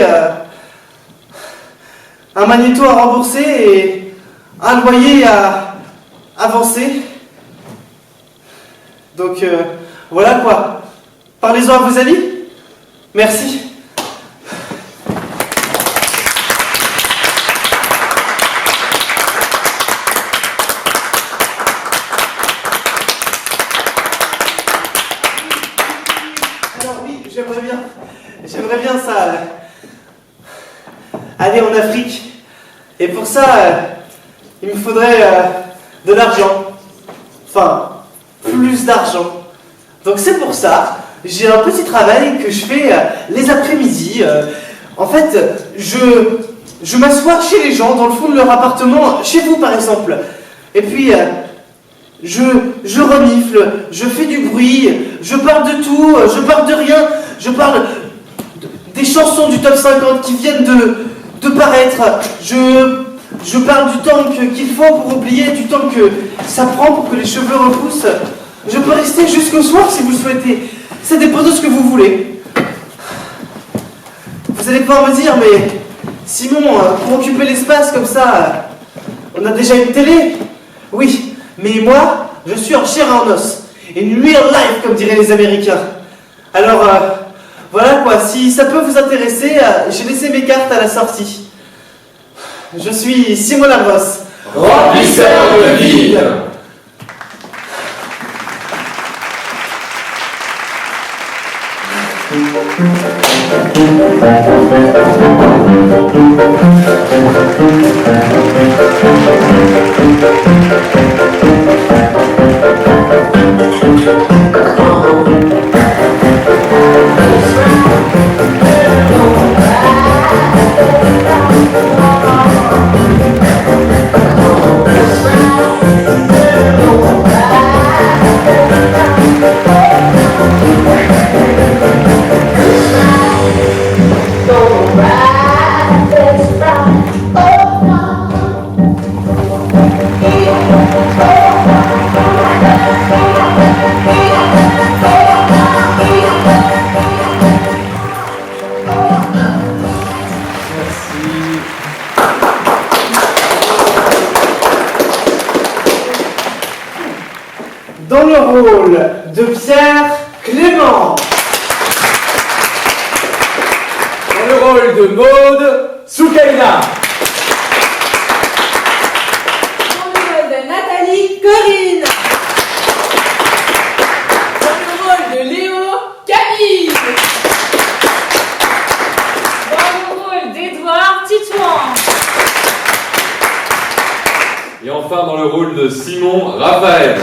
un magnéto à rembourser et un loyer à avancer. Donc, voilà quoi. Parlez-en à vos amis. Merci. j'aimerais bien ça. Aller en Afrique. Et pour ça, il me faudrait de l'argent. Enfin, plus d'argent. Donc c'est pour ça, j'ai un petit travail que je fais les après-midi. En fait, je m'assois chez les gens, dans le fond de leur appartement, chez vous par exemple. Et puis, je renifle, je fais du bruit, je parle de tout, je parle de rien, je parle des chansons du top 50 qui viennent de paraître. Je parle du temps qu'il faut pour oublier, du temps que ça prend pour que les cheveux repoussent. Je peux rester jusqu'au soir si vous le souhaitez. Ça dépend de ce que vous voulez. Vous allez pouvoir me dire, mais Simon, pour occuper l'espace comme ça, on a déjà une télé? Oui, mais moi, je suis en chair et en os. In real life, comme diraient les Américains. Alors, voilà quoi, si ça peut vous intéresser, j'ai laissé mes cartes à la sortie. Je suis Simon Labrosse. Remplisseur de vide. Dans le rôle de Pierre Clément. Dans le rôle de Maude, Soukaina. Dans le rôle de Nathalie, Corinne. Dans le rôle de Léo, Camille. Dans le rôle d'Edouard, Titouan. Et enfin dans le rôle de Simon, Raphaël.